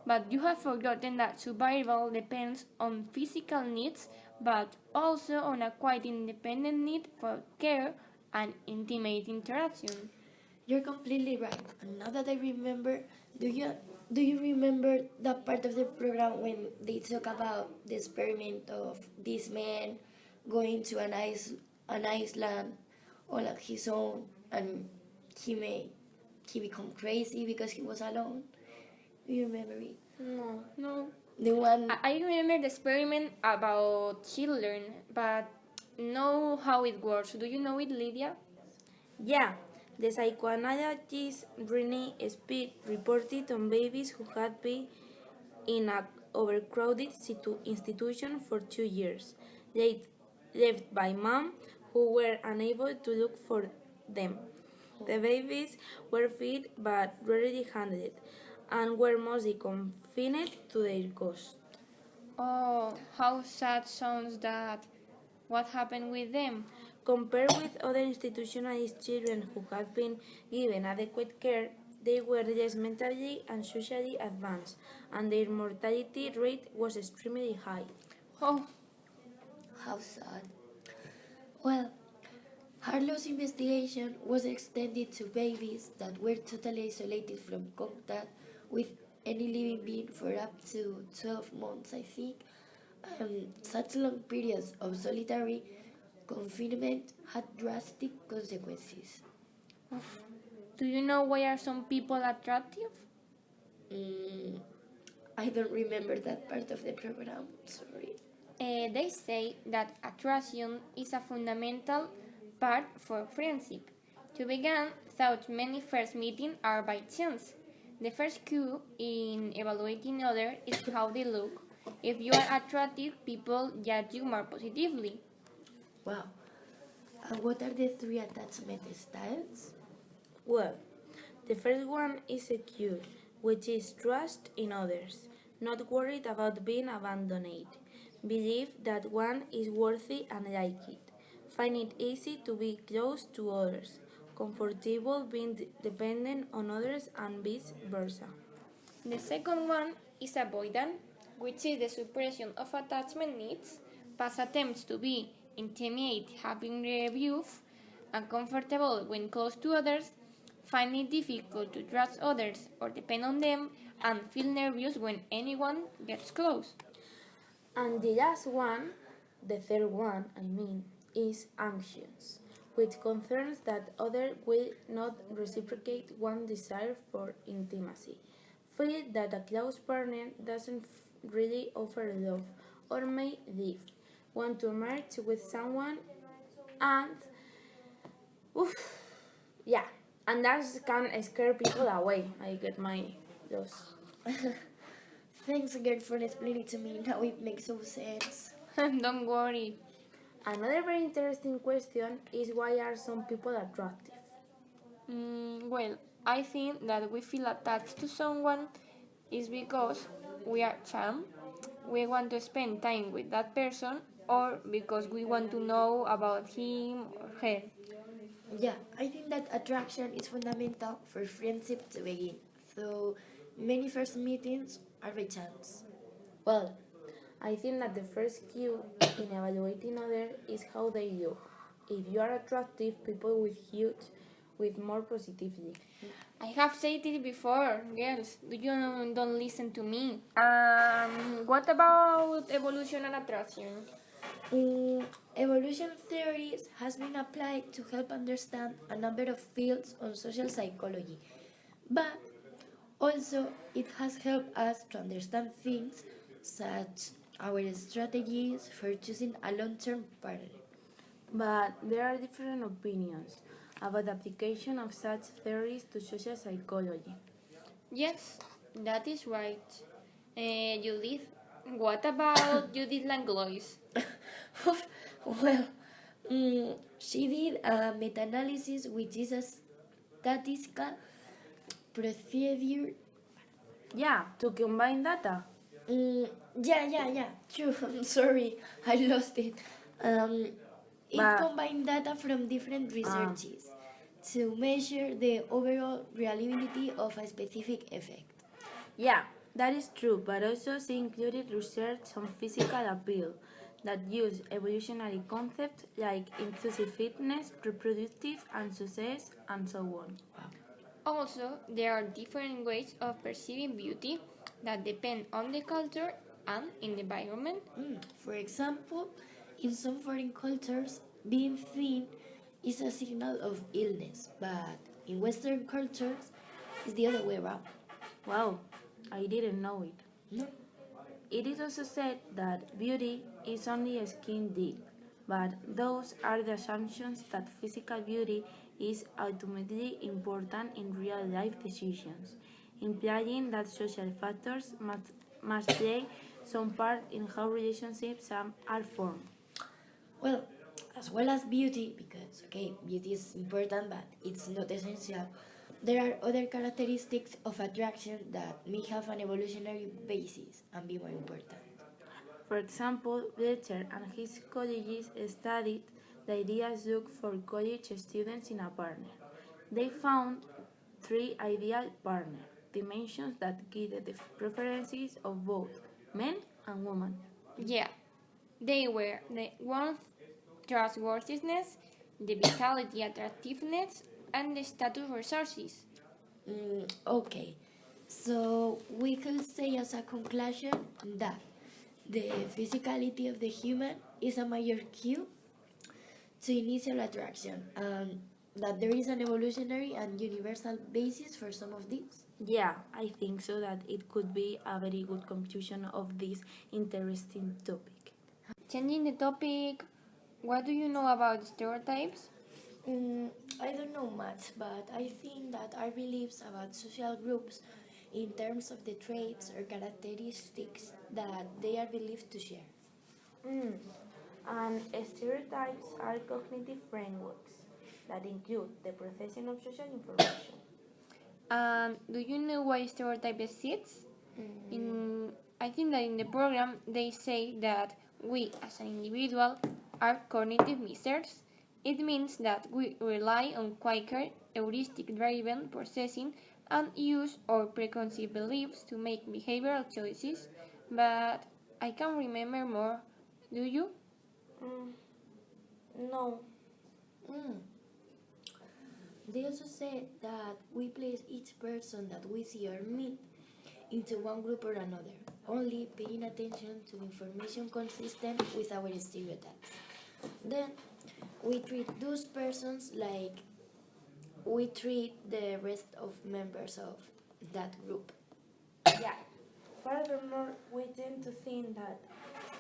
But you have forgotten that survival depends on physical needs, but also on a quite independent need for care and intimate interaction. You're completely right. And now that I remember, do you remember that part of the program when they talk about the experiment of this man going to an island all on his own, and he become crazy because he was alone? Do you remember it? No. The one. I remember the experiment about children, but know how it works. Do you know it, Lydia? Yeah, The psychoanalyst Renee Speed reported on babies who had been in an overcrowded institution for 2 years, left by mom who were unable to look for them. The babies were fed but rarely handled, and were mostly confined to their cost. Oh, how sad sounds that. What happened with them? Compared with other institutionalized children who had been given adequate care, they were less mentally and socially advanced, and their mortality rate was extremely high. Oh, How sad. Well, Harlow's investigation was extended to babies that were totally isolated from contact with any living being for up to 12 months, I think. Such long periods of solitary confinement had drastic consequences. do you know why are some people attractive? Mm, I don't remember that part of the program, sorry. They say that attraction is a fundamental part for friendship. To begin, thought many first meetings are by chance. The first cue in evaluating others is how they look. If you are attractive, people judge you more positively. Wow. And what are the three attachment styles? Well, the first one is secure, which is trust in others, not worried about being abandoned. Believe that one is worthy and like it. Find it easy to be close to others. Comfortable being dependent on others and vice versa. The second one is avoidant, which is the suppression of attachment needs, past attempts to be intimate, having reviews, uncomfortable when close to others, find it difficult to trust others or depend on them, and feel nervous when anyone gets close. And the last one, the third one, is anxious, which concerns that others will not reciprocate one's desire for intimacy. Feel that a close partner doesn't really offer love or may leave. Want to merge with someone and oof, yeah, and that can scare people away. I get my loss. Thanks again for explaining to me. Now it makes so sense. Don't worry. Another very interesting question is why are some people attractive? Well, I think that we feel attached to someone is because we are charmed, we want to spend time with that person, or because we want to know about him or her. Yeah, I think that attraction is fundamental for friendship to begin. So many first meetings are by chance. Well, I think that the first cue in evaluating others is how they look. If you are attractive, people will judge with more positively. I have said it before, girls. Don't listen to me? What about evolution and attraction? Evolution theories has been applied to help understand a number of fields on social psychology, but also it has helped us to understand things such our strategies for choosing a long-term partner. But there are different opinions about the application of such theories to social psychology. Yes, that is right. Judith, what about Judith Langlois? Well, she did a meta-analysis which is a statistical procedure. Yeah, to combine data. Yeah, true. I'm sorry, I lost it. It But- combined data from different researches to measure the overall reliability of a specific effect. Yeah, that is true, but also she included research on physical appeal that use evolutionary concepts like inclusive fitness, reproductive and success, and so on. Also, there are different ways of perceiving beauty that depend on the culture and in the environment. For example, in some foreign cultures, being thin is a signal of illness, but in Western cultures, it's the other way around. Wow, I didn't know it. No? It is also said that beauty is only a skin deep, but those are the assumptions that physical beauty is ultimately important in real-life decisions, implying that social factors must play some part in how relationships are formed. Well, as well as beauty, because okay, beauty is important, but it's not essential. There are other characteristics of attraction that may have an evolutionary basis and be more important. For example, Fletcher and his colleagues studied the ideas looked for college students in a partner. They found three ideal partner dimensions that guided the preferences of both men and women. Yeah, they were the warmth, trustworthiness, the vitality, attractiveness, and the status resources. Okay, so we could say as a conclusion that the physicality of the human is a major cue to initial attraction, and that there is an evolutionary and universal basis for some of these. Yeah, I think so that it could be a very good conclusion of this interesting topic. Changing the topic, what do you know about stereotypes? I don't know much, but I think that our beliefs about social groups in terms of the traits or characteristics that they are believed to share. And stereotypes are cognitive frameworks that include the processing of social information. And do you know why stereotype exists? I think that in the program they say that we as an individual are cognitive misers. It means that we rely on quicker, heuristic driven processing and use our preconceived beliefs to make behavioral choices, but I can't remember more. Do you? No. They also said that we place each person that we see or meet into one group or another, only paying attention to information consistent with our stereotypes. Then we treat those persons like we treat the rest of members of that group. Yeah. Furthermore, we tend to think that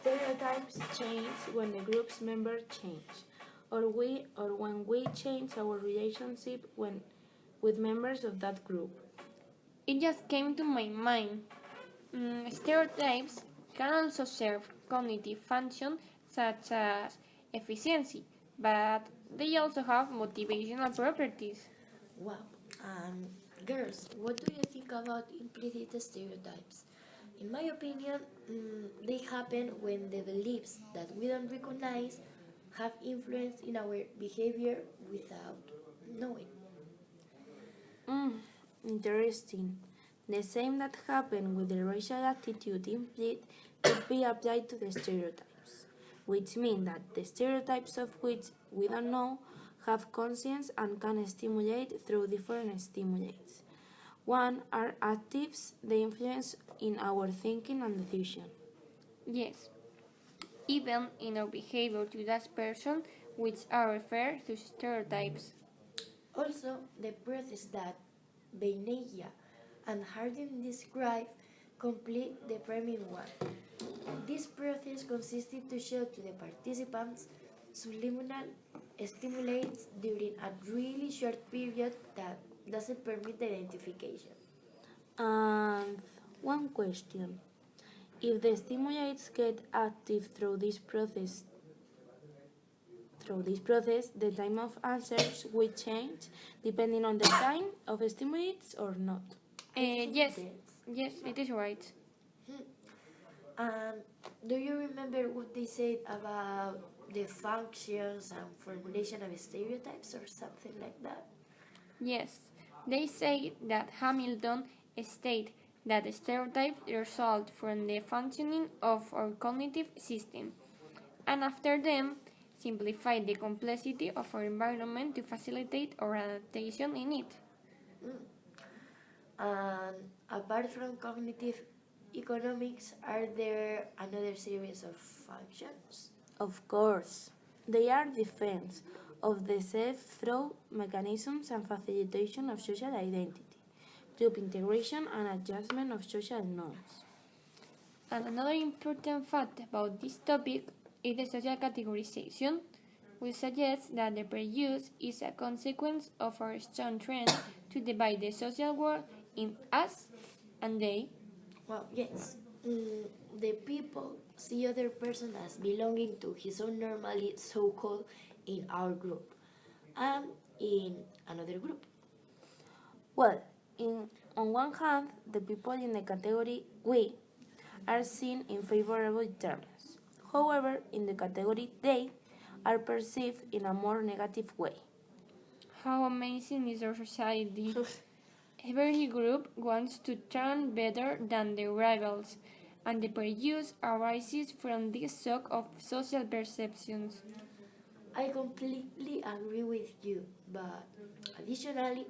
stereotypes change when the group's members change, or when we change our relationship with members of that group. It just came to my mind. Stereotypes can also serve cognitive functions such as efficiency, but they also have motivational properties. Wow. Girls, what do you think about implicit stereotypes? In my opinion, they happen when the beliefs that we don't recognize have influence in our behavior without knowing. Interesting. The same that happened with the racial attitude implicit could be applied to the stereotypes, which mean that the stereotypes of which we don't know have conscience and can stimulate through different stimulates. One are actives, they influence in our thinking and decision. Yes, even in our behavior to that person, which are referred to stereotypes. Also, the process that Beinegia and Harding describe complete the priming one. This process consisted to show to the participants subliminal stimulates during a really short period that doesn't permit the identification. And one question. If the stimulates get active through this process, the time of answers will change depending on the time of stimulates or not. Yes, yes, it is right. Um, do you remember what they said about the functions and formulation of stereotypes or something like that? Yes, they say that Hamilton stated that stereotypes result from the functioning of our cognitive system, and after them, simplify the complexity of our environment to facilitate our adaptation in it. And apart from cognitive economics, are there another series of functions? Of course, they are defense of the self through mechanisms and facilitation of social identity, group integration and adjustment of social norms. And another important fact about this topic is the social categorization. we suggest that the prejudice is a consequence of our strong trend to divide the social world in us and they. Well, yes. The people see other person as belonging to his own normally so-called in our group and in another group. Well, on one hand, the people in the category we are seen in favorable terms. However, in the category they are perceived in a more negative way. How amazing is our society? Every group wants to turn better than their rivals, and the prejudice arises from this shock of social perceptions. I completely agree with you, but additionally,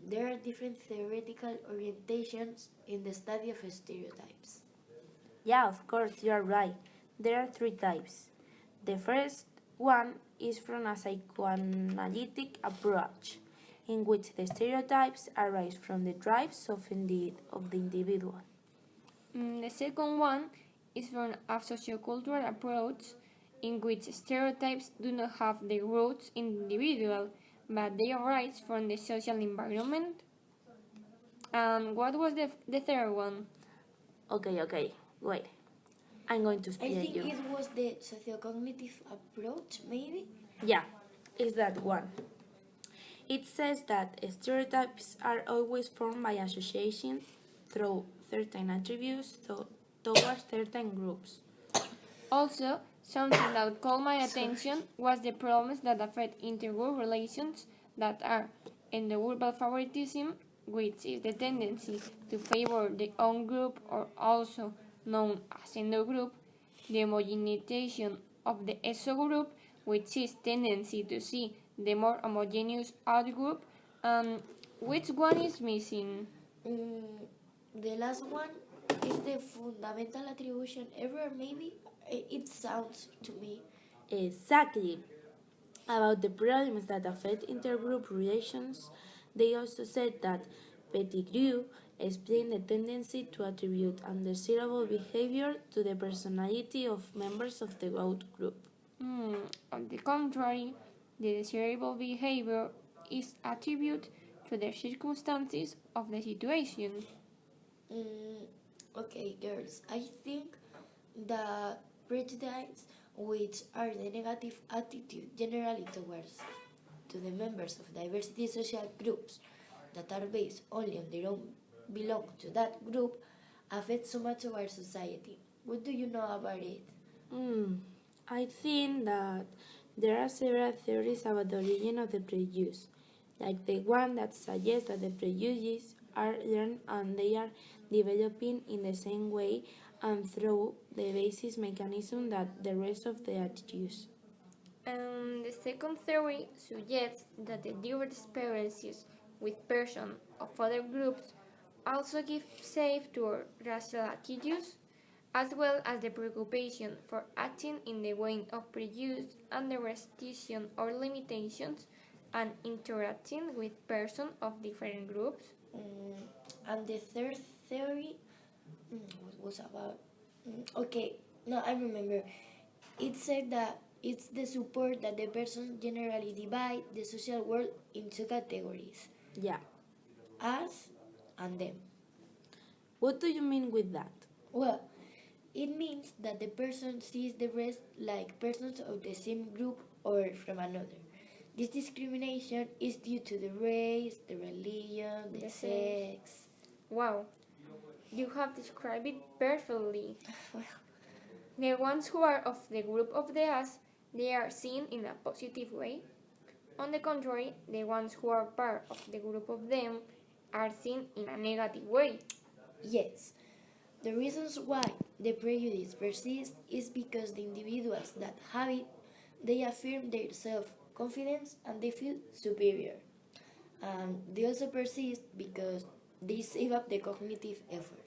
there are different theoretical orientations in the study of stereotypes. Yeah, of course, you are right. There are three types. The first one is from a psychoanalytic approach, in which the stereotypes arise from the drives of the individual. The second one is from a sociocultural approach in which stereotypes do not have their roots in the individual, but they arise from the social environment. And what was the third one? Okay, wait. I'm going to I explain think you. it was the sociocognitive approach, maybe? Yeah, it's that one. It says that stereotypes are always formed by association through certain attributes towards certain groups. Also, something that caught my attention was the problems that affect intergroup relations that are endogroupal favoritism, which is the tendency to favor the own group or also known as endogroup, the homogenization of the exogroup, which is tendency to see the more homogeneous outgroup, and which one is missing? The last one is the fundamental attribution error, maybe? It sounds to me. Exactly. About the problems that affect intergroup relations, they also said that Pettigrew explained the tendency to attribute undesirable behavior to the personality of members of the outgroup. On the contrary, the desirable behavior is attributed to the circumstances of the situation. Okay, girls, I think that prejudice, which are the negative attitude generally towards to the members of diversity social groups that are based only on their own belong to that group, affect so much of our society. What do you know about it? I think that there are several theories about the origin of the prejudice, like the one that suggests that the prejudices are learned and they are developing in the same way and through the basis mechanism that the rest of the attitudes. The second theory suggests that the direct experiences with persons of other groups also give shape to our racial attitudes, as well as the preoccupation for acting in the way of prejudice and the restriction or limitations and interacting with persons of different groups. And the third theory, what was about? Okay, no, I remember. It said that it's the support that the person generally divide the social world into categories, Yeah. us and them. What do you mean with that? Well, it means that the person sees the rest like persons of the same group or from another. This discrimination is due to the race, the religion, the The sex. Wow, you have described it perfectly. Well, The ones who are of the group of the us, they are seen in a positive way. On the contrary, the ones who are part of the group of them are seen in a negative way. yes, the reasons why the prejudice persists is because the individuals that have it, they affirm their self-confidence and they feel superior. And they also persist because they save up the cognitive effort.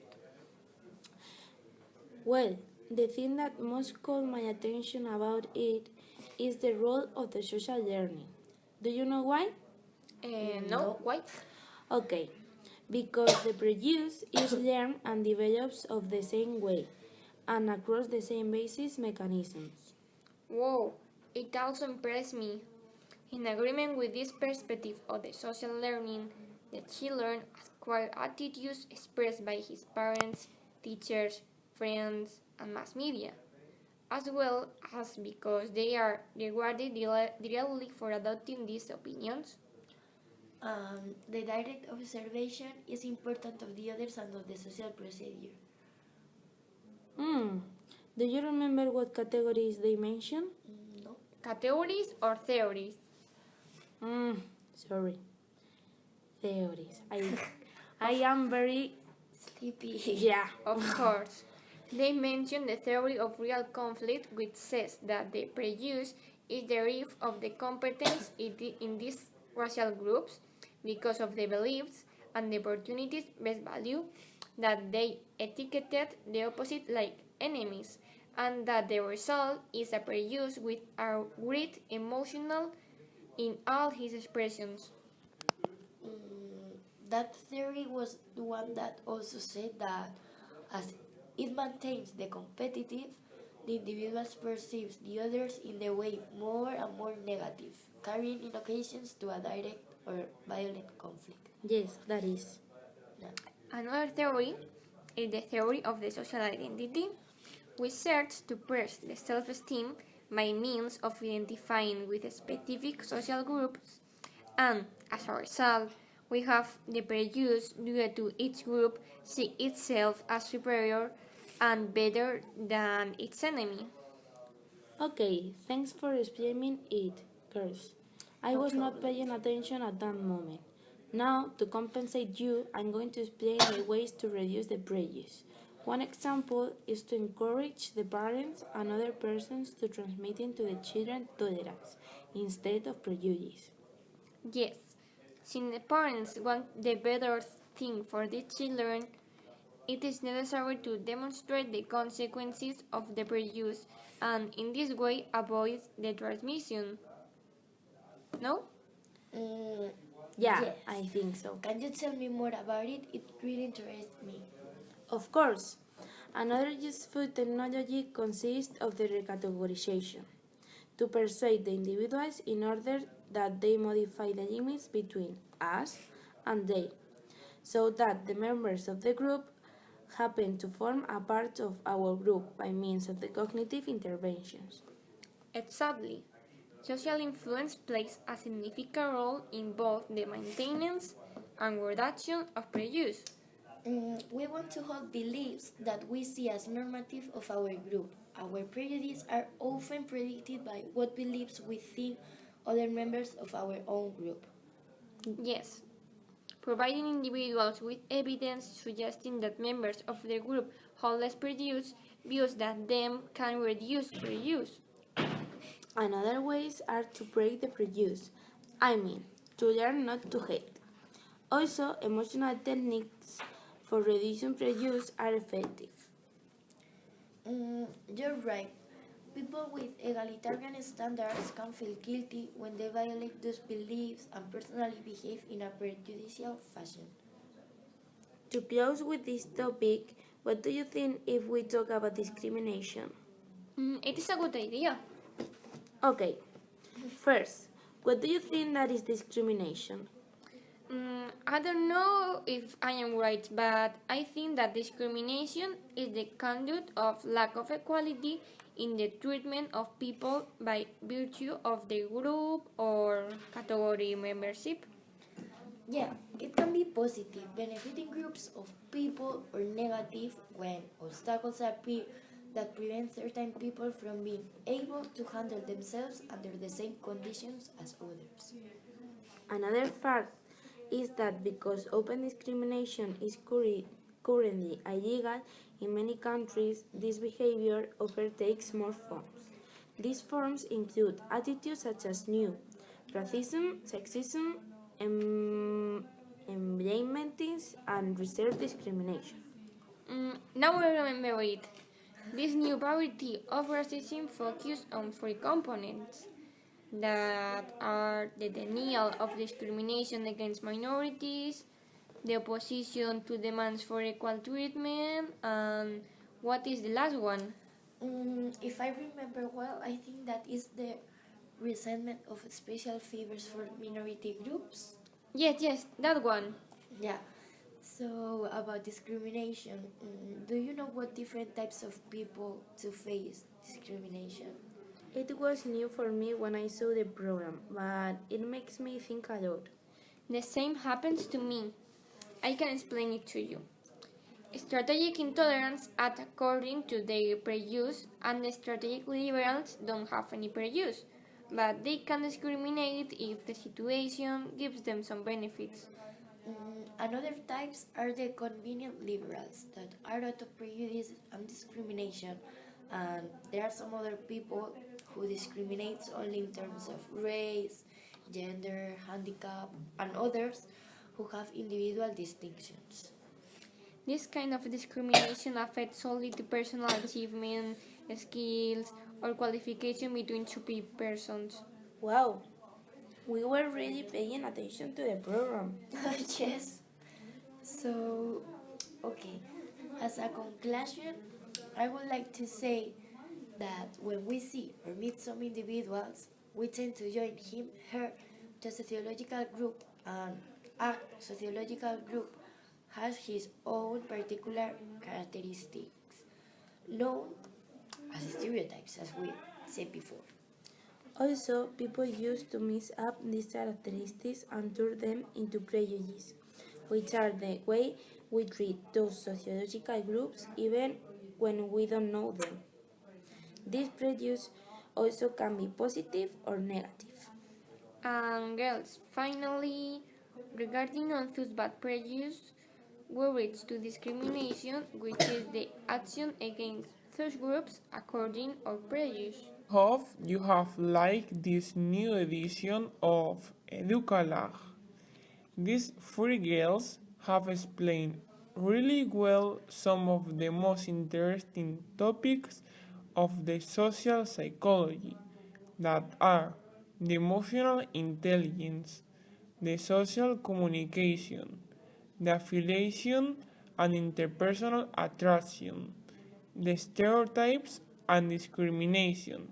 Well, the thing that most caught my attention about it is the role of the social learning. Do you know why? No, quite. Okay, because the prejudice is learned and develops of the same way and across the same basis mechanisms. Whoa, It also impressed me. In agreement with this perspective of the social learning, the children acquire attitudes expressed by his parents, teachers, friends, and mass media, as well as because they are rewarded directly for adopting these opinions. The direct observation is important of the others and of the social procedure. Do you remember what categories they mentioned? No. Categories or theories? Sorry. Theories. I am very Sleepy. yeah. Of course. They mention the theory of real conflict, which says that the prejudice is the rift of the competence in these racial groups because of the beliefs and the opportunities based value, that they etiqueted the opposite like enemies, and that the result is a prejudice with a great emotional in all his expressions. That theory was the one that also said that as it maintains the competitive, the individuals perceives the others in the way more and more negative, carrying in occasions to a direct or violent conflict. Yes, that is. Yeah. Another theory is the theory of the social identity, which serves to press the self-esteem by means of identifying with specific social groups, and as a result, we have the prejudice due to each group see itself as superior and better than its enemy. Okay, thanks for explaining it, girls. I was not paying attention at that moment. Now, to compensate you, I'm going to explain the ways to reduce the prejudice. One example is to encourage the parents and other persons to transmitting to the children tolerance instead of prejudice. Yes, since the parents want the better thing for the children, it is necessary to demonstrate the consequences of the prejudice and in this way avoid the transmission. No? Yeah, Yes. I think so. Can you tell me more about it? It really interests me. Of course, another useful technology consists of the recategorization to persuade the individuals in order that they modify the limits between us and they, so that the members of the group happen to form a part of our group by means of the cognitive interventions. Exactly. Social influence plays a significant role in both the maintenance and reduction of prejudice. We want to hold beliefs that we see as normative of our group. Our prejudices are often predicted by what beliefs we think other members of our own group. Yes, providing individuals with evidence suggesting that members of the group hold less prejudice views that them can reduce prejudice. Another ways are to break the prejudice, to learn not to hate. Also, emotional techniques for reducing prejudice are effective. You're right. People with egalitarian standards can feel guilty when they violate those beliefs and personally behave in a prejudicial fashion. To close with this topic, what do you think if we talk about discrimination? It is a good idea. Okay, first, what do you think that is discrimination? I don't know if I am right, but I think that discrimination is the conduct of lack of equality in the treatment of people by virtue of their group or category membership. Yeah, it can be positive, benefiting groups of people, or negative when obstacles appear that prevent certain people from being able to handle themselves under the same conditions as others. Another fact is that because open discrimination is currently illegal in many countries, this behavior overtakes more forms. These forms include attitudes such as new racism, sexism, emblamentings, and reserve discrimination. Now I remember it. This new variety of racism focuses on three components that are the denial of discrimination against minorities, the opposition to demands for equal treatment, and what is the last one? If I remember well, I think that is the resentment of special favors for minority groups? Yes, that one. Yeah. So about discrimination, do you know what different types of people to face discrimination? It was new for me when I saw the program, but it makes me think a lot. The same happens to me. I can explain it to you. Strategic intolerance act according to their prejudice, and the strategic liberals don't have any prejudice, but they can discriminate if the situation gives them some benefits. Another types are the convenient liberals that are out of prejudice and discrimination, and there are some other people who discriminates only in terms of race, gender, handicap, and others who have individual distinctions. This kind of discrimination affects only the personal achievement, skills, or qualification between two persons. Wow, we were really paying attention to the program. Yes. So, okay, as a conclusion, I would like to say that when we see or meet some individuals, we tend to join him, her, to a sociological group, and a sociological group has his own particular characteristics, known as stereotypes, as we said before. Also, people used to mix up these characteristics and turn them into prejudices, which are the way we treat those sociological groups even when we don't know them. This prejudice also can be positive or negative. And girls, finally, regarding those bad prejudice, we reach to discrimination, which is the action against such groups according or prejudice. Hope you have liked this new edition of Educalag. These three girls have explained really well some of the most interesting topics of the social psychology that are the emotional intelligence, the social communication, the affiliation and interpersonal attraction, the stereotypes and discrimination,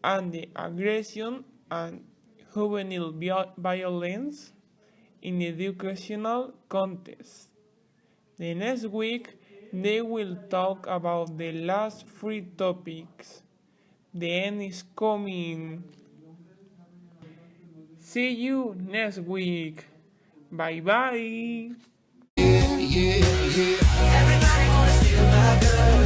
and the aggression and juvenile violence in educational context. The next week, they will talk about the last three topics. The end is coming. See you next week. Bye bye. Everybody wanna steal my girl.